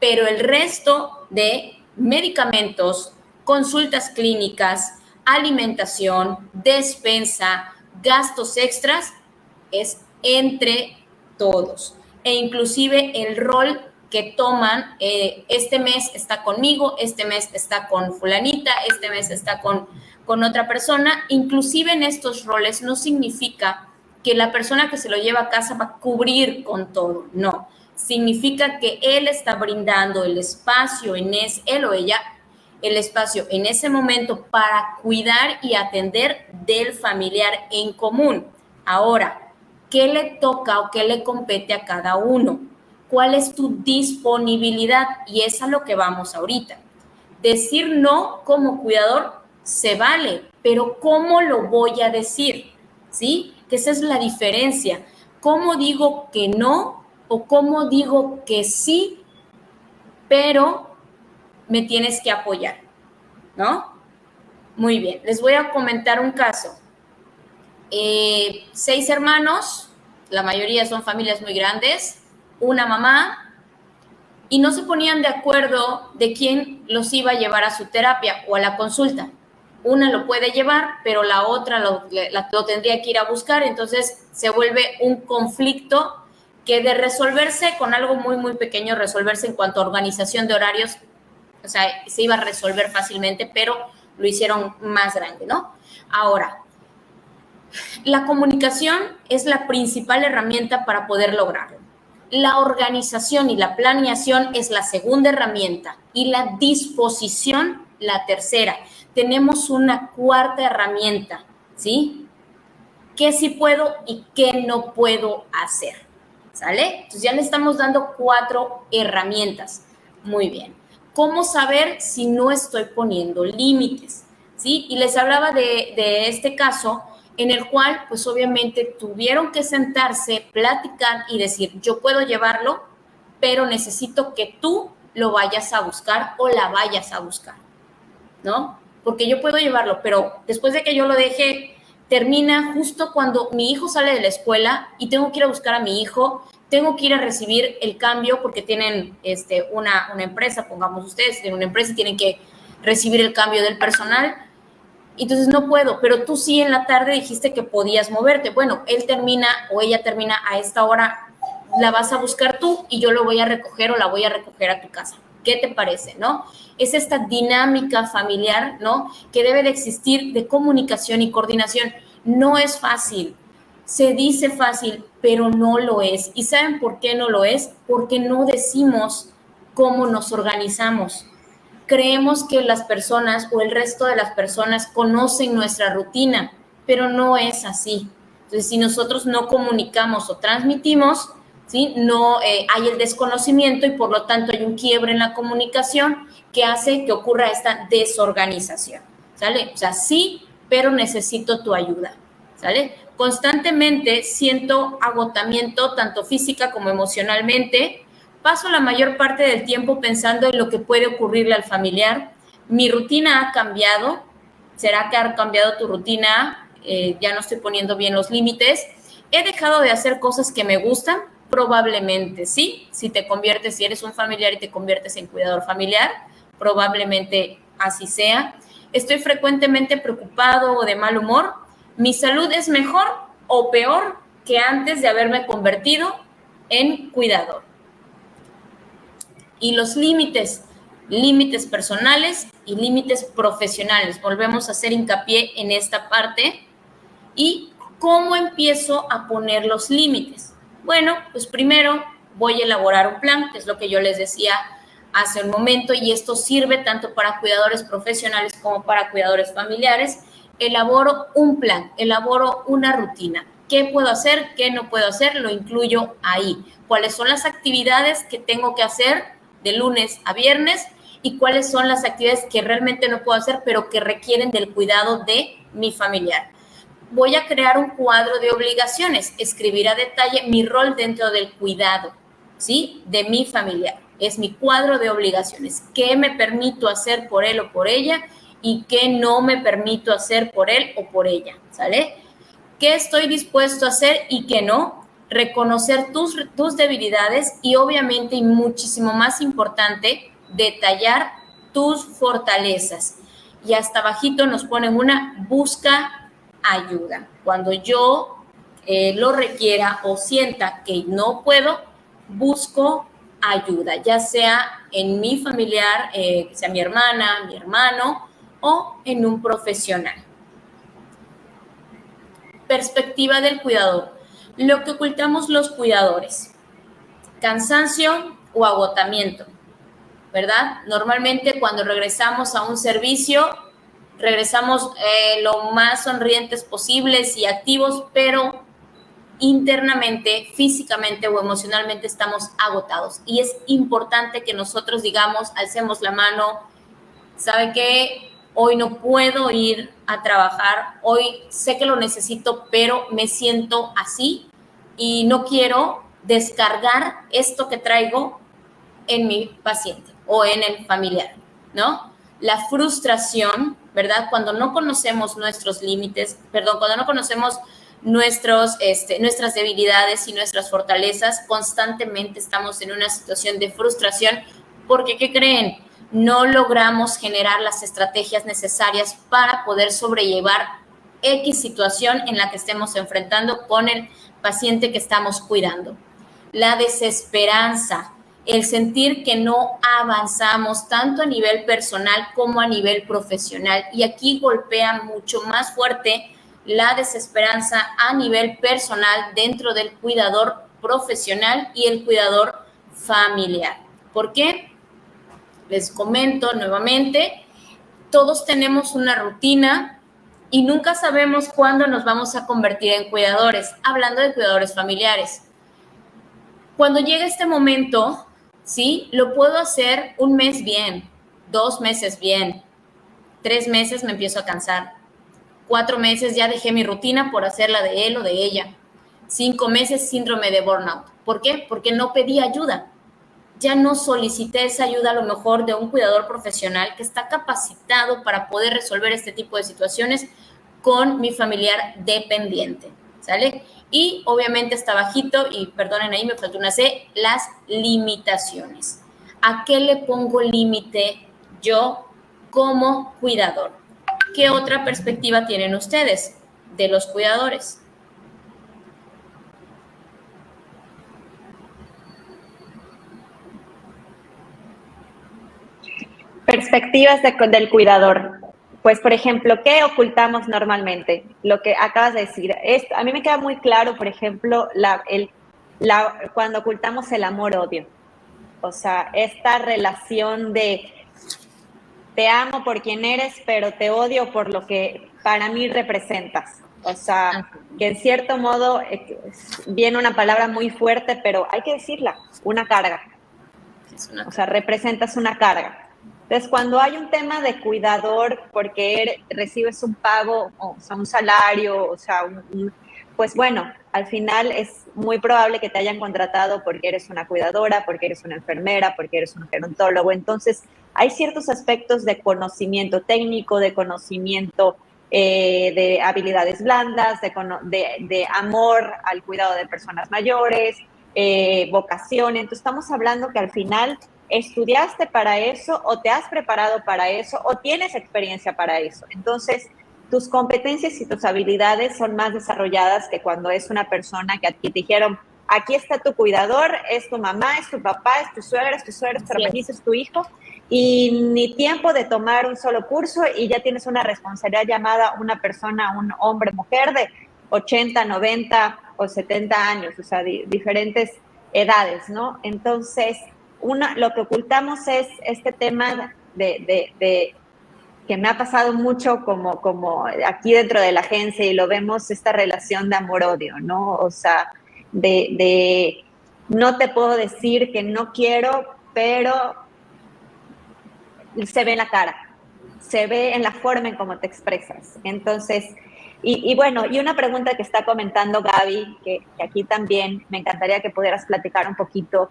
Pero el resto de medicamentos, consultas clínicas, alimentación, despensa, gastos extras, es entre todos. E inclusive el rol que toman, este mes está conmigo, este mes está con fulanita, este mes está con otra persona. Inclusive en estos roles no significa que la persona que se lo lleva a casa va a cubrir con todo, no. Significa que él está brindando el espacio él o ella, el espacio en ese momento para cuidar y atender del familiar en común. Ahora, ¿qué le toca o qué le compete a cada uno? ¿Cuál es tu disponibilidad? Y es a lo que vamos ahorita. Decir no como cuidador se vale, pero ¿cómo lo voy a decir? ¿Sí? Que esa es la diferencia. ¿Cómo digo que no o cómo digo que sí, pero me tienes que apoyar? ¿No? Muy bien, les voy a comentar un caso. 6 hermanos, la mayoría son familias muy grandes, una mamá, y no se ponían de acuerdo de quién los iba a llevar a su terapia o a la consulta. Una lo puede llevar, pero la otra lo tendría que ir a buscar, entonces se vuelve un conflicto que de resolverse con algo muy, muy pequeño, resolverse en cuanto a organización de horarios, o sea, se iba a resolver fácilmente, pero lo hicieron más grande, ¿no? Ahora, la comunicación es la principal herramienta para poder lograrlo. La organización y la planeación es la segunda herramienta y la disposición la tercera. Tenemos una cuarta herramienta, ¿sí? ¿Qué sí puedo y qué no puedo hacer? ¿Sale? Entonces ya le estamos dando 4 herramientas. Muy bien. ¿Cómo saber si no estoy poniendo límites? ¿Sí? Y les hablaba de este caso en el cual, pues obviamente tuvieron que sentarse, platicar y decir, yo puedo llevarlo, pero necesito que tú lo vayas a buscar o la vayas a buscar, ¿no? Porque yo puedo llevarlo, pero después de que yo lo deje, termina justo cuando mi hijo sale de la escuela y tengo que ir a buscar a mi hijo, tengo que ir a recibir el cambio porque tienen una empresa, pongamos ustedes, tienen una empresa y tienen que recibir el cambio del personal. Entonces no puedo, pero tú sí en la tarde dijiste que podías moverte. Bueno, él termina o ella termina a esta hora, la vas a buscar tú y yo lo voy a recoger o la voy a recoger a tu casa. ¿Qué te parece, no? Es esta dinámica familiar, ¿no? Que debe de existir de comunicación y coordinación. No es fácil, se dice fácil, pero no lo es. ¿Y saben por qué no lo es? Porque no decimos cómo nos organizamos. Creemos que las personas o el resto de las personas conocen nuestra rutina, pero no es así. Entonces, si nosotros no comunicamos o transmitimos, ¿sí? No hay el desconocimiento y por lo tanto hay un quiebre en la comunicación que hace que ocurra esta desorganización, ¿sale? O sea, sí, pero necesito tu ayuda, ¿sale? Constantemente siento agotamiento, tanto física como emocionalmente. Paso la mayor parte del tiempo pensando en lo que puede ocurrirle al familiar. Mi rutina ha cambiado. ¿Será que ha cambiado tu rutina? Ya no estoy poniendo bien los límites. ¿He dejado de hacer cosas que me gustan? Probablemente sí. Si eres un familiar y te conviertes en cuidador familiar, probablemente así sea. ¿Estoy frecuentemente preocupado o de mal humor? ¿Mi salud es mejor o peor que antes de haberme convertido en cuidador? Y los límites personales y límites profesionales. Volvemos a hacer hincapié en esta parte. ¿Y cómo empiezo a poner los límites? Bueno, pues primero voy a elaborar un plan, que es lo que yo les decía hace un momento, y esto sirve tanto para cuidadores profesionales como para cuidadores familiares. Elaboro un plan, elaboro una rutina. ¿Qué puedo hacer? ¿Qué no puedo hacer? Lo incluyo ahí. ¿Cuáles son las actividades que tengo que hacer de lunes a viernes? ¿Y cuáles son las actividades que realmente no puedo hacer, pero que requieren del cuidado de mi familiar? Voy a crear un cuadro de obligaciones, escribir a detalle mi rol dentro del cuidado, ¿sí? De mi familiar. Es mi cuadro de obligaciones. ¿Qué me permito hacer por él o por ella? Y qué no me permito hacer por él o por ella, ¿sale? ¿Qué estoy dispuesto a hacer y qué no? Reconocer tus debilidades y obviamente, y muchísimo más importante, detallar tus fortalezas. Y hasta abajito nos ponen una busca ayuda. Cuando yo lo requiera o sienta que no puedo, busco ayuda, ya sea en mi familiar, que sea mi hermana, mi hermano, o en un profesional. Perspectiva del cuidador. Lo que ocultamos los cuidadores. Cansancio o agotamiento, ¿verdad? Normalmente cuando regresamos a un servicio, regresamos lo más sonrientes posibles y activos, pero internamente, físicamente o emocionalmente estamos agotados. Y es importante que nosotros digamos, alcemos la mano, ¿sabe qué? Hoy no puedo ir a trabajar, hoy sé que lo necesito, pero me siento así y no quiero descargar esto que traigo en mi paciente o en el familiar, ¿no? La frustración, ¿verdad? Cuando no conocemos nuestros límites, cuando no conocemos nuestras debilidades y nuestras fortalezas, constantemente estamos en una situación de frustración porque, ¿qué creen? No logramos generar las estrategias necesarias para poder sobrellevar X situación en la que estemos enfrentando con el paciente que estamos cuidando. La desesperanza, el sentir que no avanzamos tanto a nivel personal como a nivel profesional. Y aquí golpea mucho más fuerte la desesperanza a nivel personal dentro del cuidador profesional y el cuidador familiar. ¿Por qué? Les comento nuevamente, todos tenemos una rutina y nunca sabemos cuándo nos vamos a convertir en cuidadores, hablando de cuidadores familiares. Cuando llega este momento, ¿sí? Lo puedo hacer un mes bien, 2 meses bien, 3 meses me empiezo a cansar, 4 meses ya dejé mi rutina por hacerla de él o de ella, 5 meses síndrome de burnout. ¿Por qué? Porque no pedí ayuda. Ya no solicité esa ayuda a lo mejor de un cuidador profesional que está capacitado para poder resolver este tipo de situaciones con mi familiar dependiente, ¿sale? Y obviamente está bajito, y perdonen ahí, me faltó una C, las limitaciones. ¿A qué le pongo límite yo como cuidador? ¿Qué otra perspectiva tienen ustedes de los cuidadores?
Perspectivas del cuidador. Pues, por ejemplo, ¿qué ocultamos normalmente? Lo que acabas de decir. A mí me queda muy claro, por ejemplo, cuando ocultamos el amor-odio. O sea, esta relación de te amo por quien eres, pero te odio por lo que para mí representas. O sea, que en cierto modo viene una palabra muy fuerte, pero hay que decirla, una carga. O sea, representas una carga. Entonces, cuando hay un tema de cuidador, porque recibes un pago, o sea, un salario, o sea, pues bueno, al final es muy probable que te hayan contratado porque eres una cuidadora, porque eres una enfermera, porque eres un gerontólogo. Entonces, hay ciertos aspectos de conocimiento técnico, de conocimiento de habilidades blandas, de amor al cuidado de personas mayores, vocación. Entonces, estamos hablando que al final estudiaste para eso o te has preparado para eso o tienes experiencia para eso. Entonces, tus competencias y tus habilidades son más desarrolladas que cuando es una persona que aquí te dijeron, aquí está tu cuidador, es tu mamá, es tu papá, es tu suegra, es tu hermanito, es tu hijo, y ni tiempo de tomar un solo curso y ya tienes una responsabilidad llamada una persona, un hombre, mujer de 80, 90 o 70 años, o sea, diferentes edades, ¿no? Entonces, lo que ocultamos es este tema de que me ha pasado mucho como aquí dentro de la agencia y lo vemos, esta relación de amor-odio, ¿no? O sea, de no te puedo decir que no quiero, pero se ve en la cara, se ve en la forma en cómo te expresas. Entonces, y bueno, y una pregunta que está comentando Gaby, que aquí también me encantaría que pudieras platicar un poquito,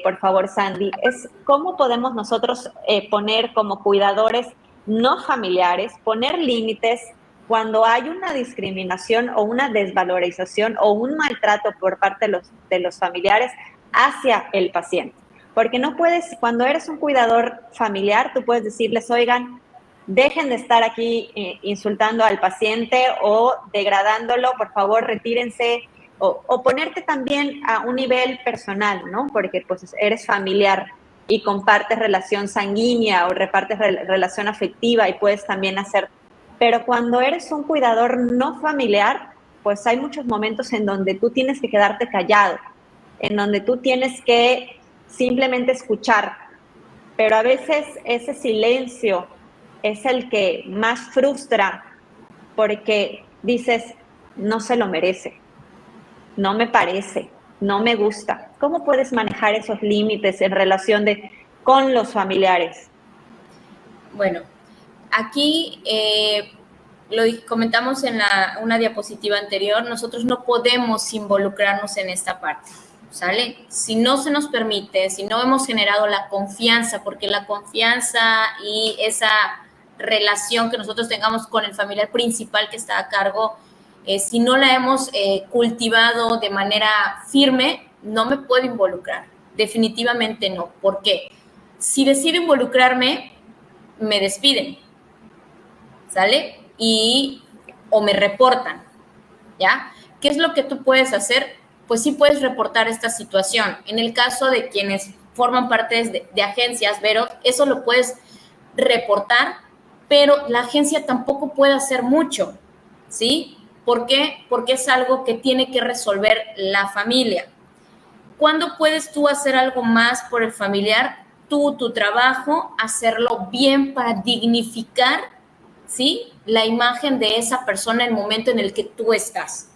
por favor, Sandy, es cómo podemos nosotros poner como cuidadores no familiares, poner límites cuando hay una discriminación o una desvalorización o un maltrato por parte de los familiares hacia el paciente. Porque no puedes, cuando eres un cuidador familiar, tú puedes decirles, oigan, dejen de estar aquí insultando al paciente o degradándolo, por favor, retírense, o ponerte también a un nivel personal, ¿no? Porque pues eres familiar y compartes relación sanguínea o repartes relación afectiva y puedes también hacer. Pero cuando eres un cuidador no familiar, pues hay muchos momentos en donde tú tienes que quedarte callado, en donde tú tienes que simplemente escuchar, pero a veces ese silencio es el que más frustra porque dices, no se lo merece, no me parece, no me gusta. ¿Cómo puedes manejar esos límites en relación con los familiares?
Bueno, aquí lo comentamos en una diapositiva anterior, nosotros no podemos involucrarnos en esta parte. ¿Sale? Si no se nos permite, si no hemos generado la confianza, porque la confianza y esa relación que nosotros tengamos con el familiar principal que está a cargo, si no la hemos cultivado de manera firme, no me puedo involucrar. Definitivamente no. ¿Por qué? Si decido involucrarme, me despiden, ¿sale? O me reportan, ¿ya? ¿Qué es lo que tú puedes hacer? Pues sí puedes reportar esta situación. En el caso de quienes forman parte de agencias, Vero, eso lo puedes reportar, pero la agencia tampoco puede hacer mucho, ¿sí? ¿Por qué? Porque es algo que tiene que resolver la familia. ¿Cuándo puedes tú hacer algo más por el familiar? Tu trabajo, hacerlo bien para dignificar, ¿sí?, la imagen de esa persona en el momento en el que tú estás.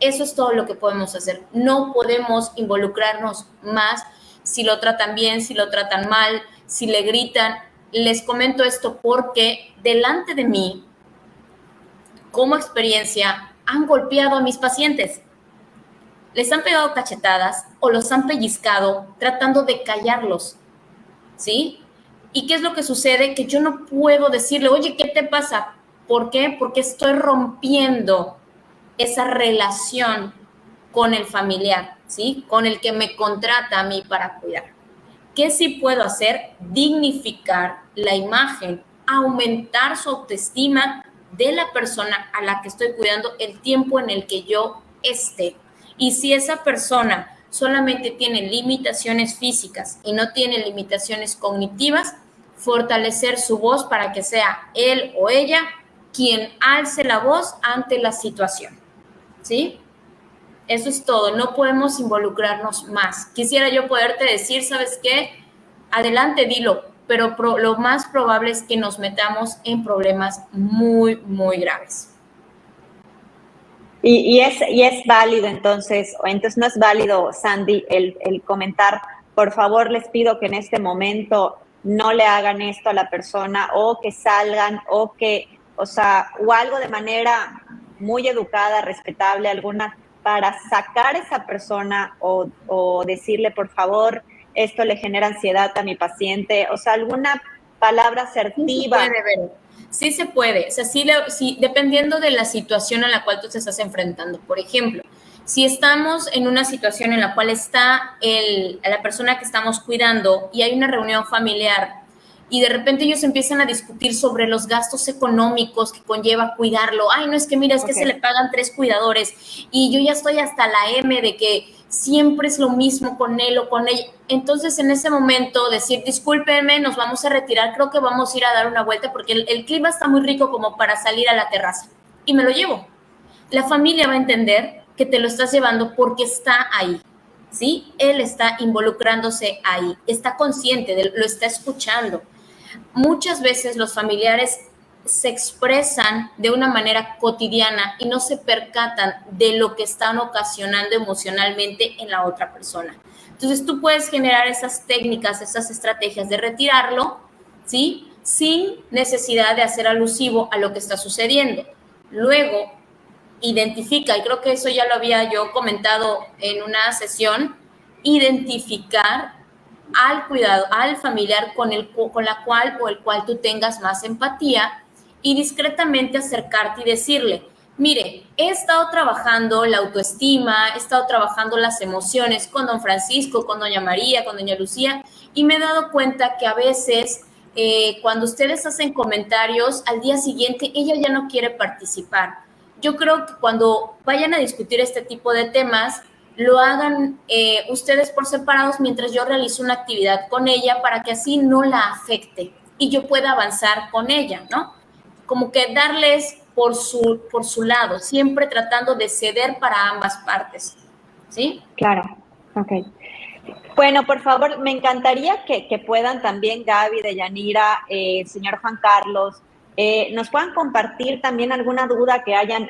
Eso es todo lo que podemos hacer. No podemos involucrarnos más si lo tratan bien, si lo tratan mal, si le gritan. Les comento esto porque delante de mí, como experiencia, han golpeado a mis pacientes. Les han pegado cachetadas o los han pellizcado tratando de callarlos, ¿sí? ¿Y qué es lo que sucede? Que yo no puedo decirle, oye, ¿qué te pasa? ¿Por qué? Porque estoy rompiendo esa relación con el familiar, ¿sí? Con el que me contrata a mí para cuidar. ¿Qué sí puedo hacer? Dignificar la imagen, aumentar su autoestima de la persona a la que estoy cuidando el tiempo en el que yo esté. Y si esa persona solamente tiene limitaciones físicas y no tiene limitaciones cognitivas, fortalecer su voz para que sea él o ella quien alce la voz ante la situación. ¿Sí? Eso es todo, no podemos involucrarnos más. Quisiera yo poderte decir, ¿sabes qué? Adelante, dilo, pero lo más probable es que nos metamos en problemas muy, muy graves.
Y es válido entonces, o entonces no es válido, Sandy, el comentar, por favor les pido que en este momento no le hagan esto a la persona o que salgan o algo de manera muy educada, respetable, alguna, para sacar a esa persona o decirle, por favor, esto le genera ansiedad a mi paciente, o sea, alguna palabra asertiva.
Sí se puede, o sea, sí, dependiendo de la situación a la cual tú te estás enfrentando. Por ejemplo, Si estamos en una situación en la cual está la persona que estamos cuidando y hay una reunión familiar y de repente ellos empiezan a discutir sobre los gastos económicos que conlleva cuidarlo. Ay, no, es que mira, es que se le pagan 3 cuidadores y yo ya estoy hasta la M de que siempre es lo mismo con él o con ella. Entonces, en ese momento, decir, discúlpenme, nos vamos a retirar, creo que vamos a ir a dar una vuelta porque el clima está muy rico como para salir a la terraza. Y me lo llevo. La familia va a entender que te lo estás llevando porque está ahí, ¿sí? Él está involucrándose ahí, está consciente, lo está escuchando. Muchas veces los familiares se expresan de una manera cotidiana y no se percatan de lo que están ocasionando emocionalmente en la otra persona. Entonces tú puedes generar esas técnicas, esas estrategias de retirarlo, ¿sí? Sin necesidad de hacer alusivo a lo que está sucediendo. Luego, identifica, y creo que eso ya lo había yo comentado en una sesión, identificar al familiar con la cual o el cual tú tengas más empatía y discretamente acercarte y decirle, mire, he estado trabajando la autoestima, he estado trabajando las emociones con don Francisco, con doña María, con doña Lucía, y me he dado cuenta que a veces cuando ustedes hacen comentarios, al día siguiente ella ya no quiere participar. Yo creo que cuando vayan a discutir este tipo de temas, lo hagan ustedes por separados mientras yo realizo una actividad con ella para que así no la afecte y yo pueda avanzar con ella, ¿no? Como que darles por su lado, siempre tratando de ceder para ambas partes, ¿sí?
Claro, ok. Bueno, por favor, me encantaría que puedan también Gaby, Deyanira, señor Juan Carlos, nos puedan compartir también alguna duda que hayan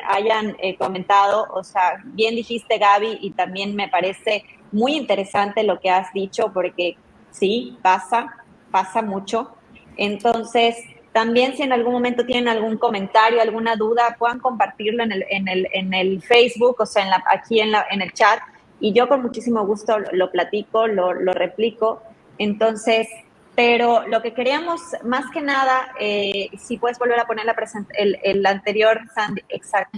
comentado. O sea, bien dijiste, Gaby, y también me parece muy interesante lo que has dicho, porque sí, pasa mucho. Entonces, también si en algún momento tienen algún comentario, alguna duda, puedan compartirlo en el Facebook, o sea, aquí en el chat, y yo con muchísimo gusto lo platico, lo replico. Entonces, pero lo que queríamos, más que nada, si puedes volver a poner el anterior, Sandy, exacto,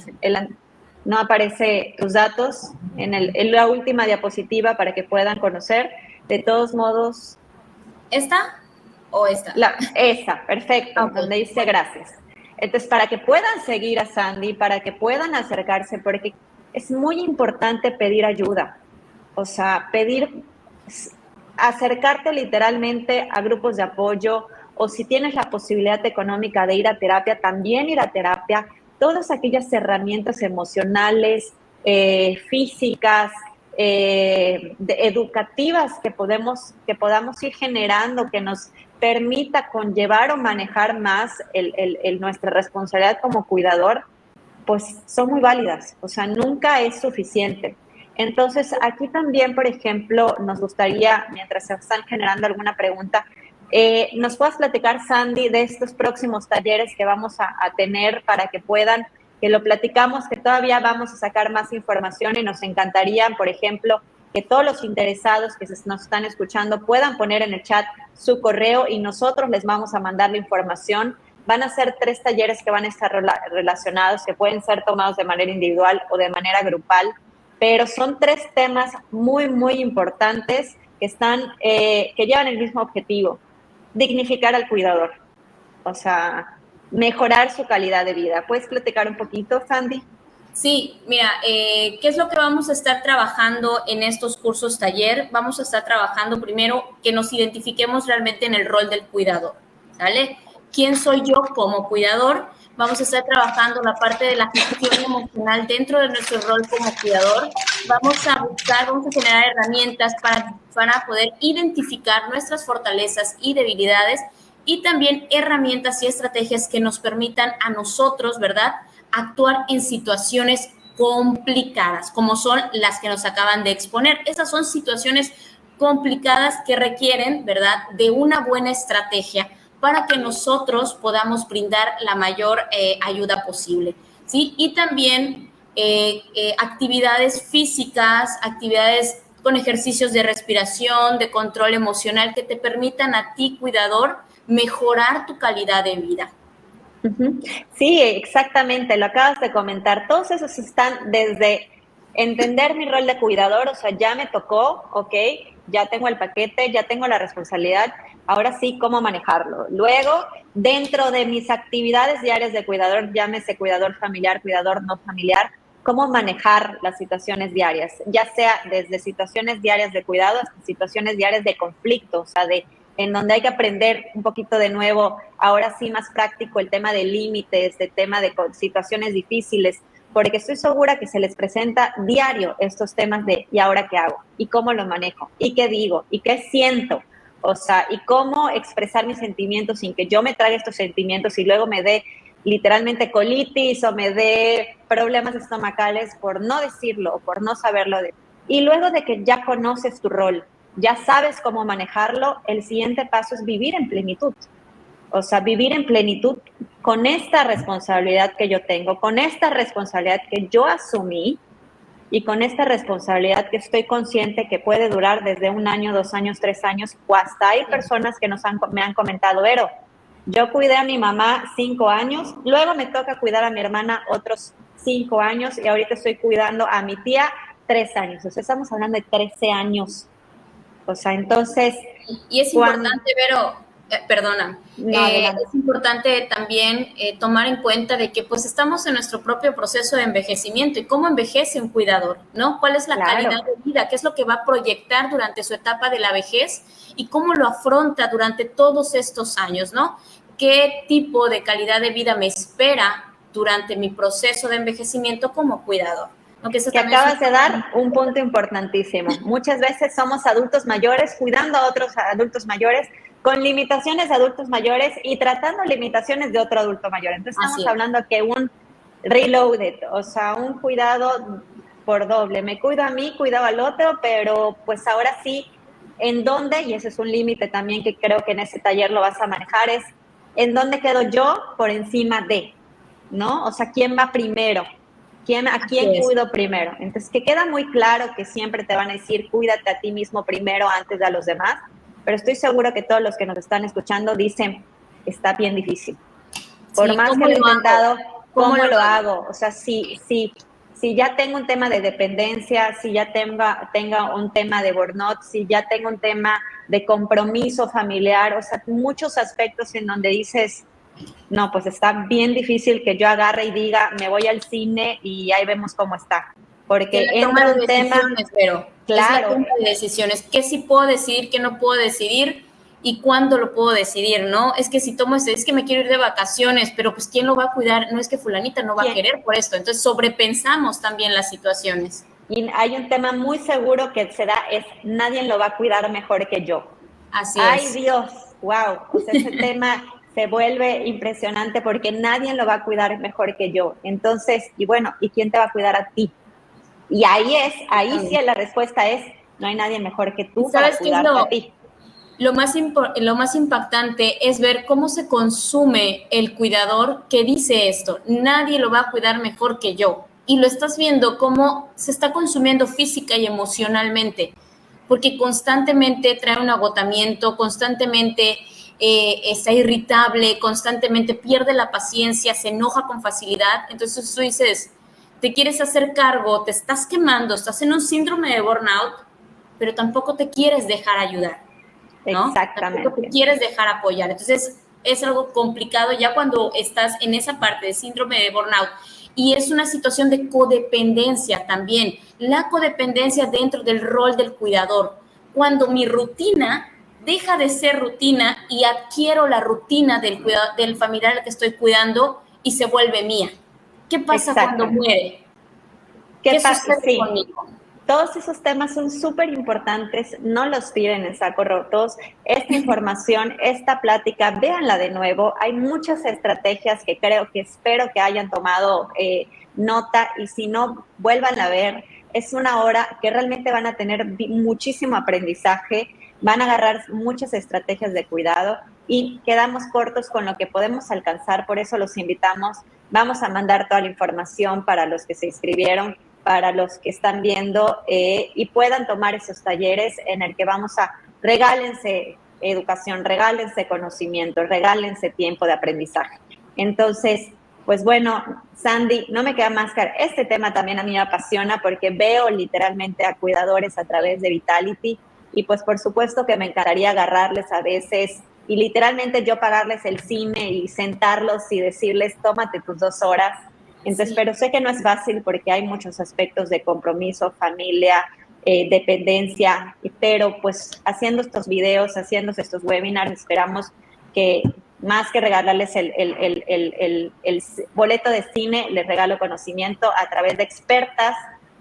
no aparece tus datos en la última diapositiva para que puedan conocer. De todos modos.
¿Esta o esta?
Esa, perfecto,
Okay.
Donde dice gracias. Entonces, para que puedan seguir a Sandy, para que puedan acercarse, porque es muy importante pedir ayuda. O sea, acercarte literalmente a grupos de apoyo, o si tienes la posibilidad económica de ir a terapia, también ir a terapia. Todas aquellas herramientas emocionales, físicas, educativas que podamos ir generando, que nos permita conllevar o manejar más nuestra responsabilidad como cuidador, pues son muy válidas. O sea, nunca es suficiente. Entonces, aquí también, por ejemplo, nos gustaría, mientras se están generando alguna pregunta, nos puedas platicar, Sandy, de estos próximos talleres que vamos a tener para que puedan, que lo platicamos, que todavía vamos a sacar más información y nos encantaría, por ejemplo, que todos los interesados que nos están escuchando puedan poner en el chat su correo y nosotros les vamos a mandar la información. Van a ser 3 talleres que van a estar relacionados, que pueden ser tomados de manera individual o de manera grupal, pero son 3 temas muy, muy importantes que llevan el mismo objetivo: dignificar al cuidador, o sea, mejorar su calidad de vida. ¿Puedes platicar un poquito, Sandy?
Sí, mira, ¿qué es lo que vamos a estar trabajando en estos cursos taller? Vamos a estar trabajando primero que nos identifiquemos realmente en el rol del cuidador, ¿sale? ¿Quién soy yo como cuidador? Vamos a estar trabajando la parte de la gestión emocional dentro de nuestro rol como cuidador. Vamos a generar herramientas para poder identificar nuestras fortalezas y debilidades y también herramientas y estrategias que nos permitan a nosotros, ¿verdad?, actuar en situaciones complicadas, como son las que nos acaban de exponer. Esas son situaciones complicadas que requieren, ¿verdad?, de una buena estrategia para que nosotros podamos brindar la mayor ayuda posible, ¿sí? Y también actividades físicas, actividades con ejercicios de respiración, de control emocional que te permitan a ti, cuidador, mejorar tu calidad de vida.
Sí, exactamente, lo acabas de comentar. Todos esos están desde entender mi rol de cuidador, o sea, ya me tocó, ok, ya tengo el paquete, ya tengo la responsabilidad, ahora sí, ¿cómo manejarlo? Luego, dentro de mis actividades diarias de cuidador, llámese cuidador familiar, cuidador no familiar, ¿cómo manejar las situaciones diarias? Ya sea desde situaciones diarias de cuidado hasta situaciones diarias de conflicto, o sea, en donde hay que aprender un poquito de nuevo, ahora sí más práctico, el tema de límites, el tema de situaciones difíciles, porque estoy segura que se les presenta diario estos temas de ¿y ahora qué hago? ¿Y cómo lo manejo? ¿Y qué digo? ¿Y qué siento? O sea, ¿y cómo expresar mis sentimientos sin que yo me trague estos sentimientos y luego me dé literalmente colitis o me dé problemas estomacales por no decirlo o por no saberlo? Y luego de que ya conoces tu rol, ya sabes cómo manejarlo, el siguiente paso es vivir en plenitud. O sea, vivir en plenitud con esta responsabilidad que yo tengo, con esta responsabilidad que yo asumí y con esta responsabilidad que estoy consciente que puede durar desde 1 año, 2 años, 3 años, o hasta hay personas que me han comentado, Vero, yo cuidé a mi mamá 5 años, luego me toca cuidar a mi hermana otros 5 años y ahorita estoy cuidando a mi tía 3 años. O sea, estamos hablando de 13 años. O sea, entonces...
Y es importante, Vero, perdona,
no,
es importante también tomar en cuenta de que pues estamos en nuestro propio proceso de envejecimiento y cómo envejece un cuidador, ¿no? ¿Cuál es la calidad de vida? ¿Qué es lo que va a proyectar durante su etapa de la vejez? Y cómo lo afronta durante todos estos años, ¿no? ¿Qué tipo de calidad de vida me espera durante mi proceso de envejecimiento como cuidador?
Que acabas de dar un punto importantísimo. Muchas veces somos adultos mayores cuidando a otros adultos mayores con limitaciones de adultos mayores y tratando limitaciones de otro adulto mayor. Entonces estamos hablando que un reloaded, o sea, un cuidado por doble. Me cuido a mí, cuido al otro, pero pues ahora sí, ¿en dónde? Y ese es un límite también que creo que en ese taller lo vas a manejar, es ¿en dónde quedo yo por encima de? ¿No? O sea, ¿quién va primero? ¿A quién cuido primero? Entonces, que queda muy claro que siempre te van a decir, cuídate a ti mismo primero antes de a los demás, pero estoy seguro que todos los que nos están escuchando dicen, está bien difícil. Por más que lo he intentado, ¿cómo lo hago? O sea, si ya tengo un tema de dependencia, si ya tenga un tema de burnout, si ya tengo un tema de compromiso familiar, o sea, muchos aspectos en donde dices, no, pues está bien difícil que yo agarre y diga, me voy al cine y ahí vemos cómo está. Porque entra un tema...
Pero claro. Es la toma de decisiones. ¿Qué sí puedo decidir, qué no puedo decidir y cuándo lo puedo decidir, no? Es que si tomo es que me quiero ir de vacaciones, pero pues ¿quién lo va a cuidar? No es que fulanita no va a querer por esto. Entonces sobrepensamos también las situaciones.
Y hay un tema muy seguro que se da, es nadie lo va a cuidar mejor que yo.
Así
Ay, Dios, wow. O sea, ese tema... se vuelve impresionante porque nadie lo va a cuidar mejor que yo. Entonces, y bueno, ¿y quién te va a cuidar a ti? Y ahí sí la respuesta es, no hay nadie mejor que tú para cuidarte a ti.
Lo más impactante es ver cómo se consume el cuidador que dice esto. Nadie lo va a cuidar mejor que yo. Y lo estás viendo cómo se está consumiendo física y emocionalmente, porque constantemente trae un agotamiento, constantemente... está irritable, constantemente pierde la paciencia, se enoja con facilidad. Entonces tú dices, te quieres hacer cargo, te estás quemando, estás en un síndrome de burnout, pero tampoco te quieres dejar ayudar, ¿no?
Exactamente.
Tampoco te quieres dejar apoyar. Entonces es algo complicado ya cuando estás en esa parte de síndrome de burnout. Y es una situación de codependencia también. La codependencia dentro del rol del cuidador. Cuando mi rutina deja de ser rutina y adquiero la rutina del familiar al que estoy cuidando y se vuelve mía. ¿Qué pasa cuando muere?
¿Qué sucede conmigo? Todos esos temas son súper importantes, no los tiren en saco rotos. Esta información, esta plática, véanla de nuevo. Hay muchas estrategias que espero que hayan tomado nota y si no, vuélvanla a ver. Es una hora que realmente van a tener muchísimo aprendizaje. Van a agarrar muchas estrategias de cuidado y quedamos cortos con lo que podemos alcanzar, por eso los invitamos. Vamos a mandar toda la información para los que se inscribieron, para los que están viendo y puedan tomar esos talleres en el que regálense educación, regálense conocimiento, regálense tiempo de aprendizaje. Entonces, pues bueno, Sandy, no me queda más que este tema también a mí me apasiona porque veo literalmente a cuidadores a través de Vitality y pues por supuesto que me encantaría agarrarles a veces y literalmente yo pagarles el cine y sentarlos y decirles, tómate tus 2 horas. Entonces, pero sé que no es fácil porque hay muchos aspectos de compromiso, familia, dependencia, pero pues haciendo estos videos, haciendo estos webinars, esperamos que más que regalarles el boleto de cine, les regalo conocimiento a través de expertas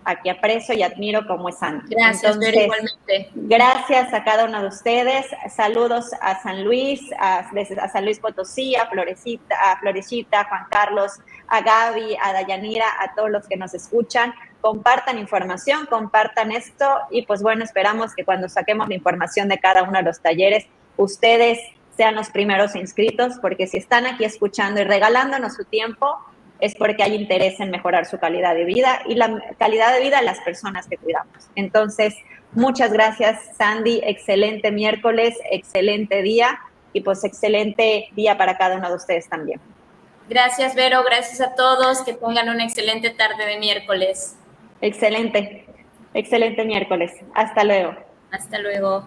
a que aprecio y admiro como es Sandy.
Gracias, Vero, igualmente.
Gracias a cada uno de ustedes. Saludos a San Luis, a San Luis Potosí, a Florecita, a Juan Carlos, a Gaby, a Dayanira, a todos los que nos escuchan. Compartan información, compartan esto y pues bueno, esperamos que cuando saquemos la información de cada uno de los talleres, ustedes sean los primeros inscritos, porque si están aquí escuchando y regalándonos su tiempo, es porque hay interés en mejorar su calidad de vida y la calidad de vida de las personas que cuidamos. Entonces, muchas gracias, Sandy. Excelente miércoles, excelente día y pues excelente día para cada uno de ustedes también.
Gracias, Vero. Gracias a todos. Que tengan una excelente tarde de miércoles.
Excelente miércoles. Hasta luego.
Hasta luego.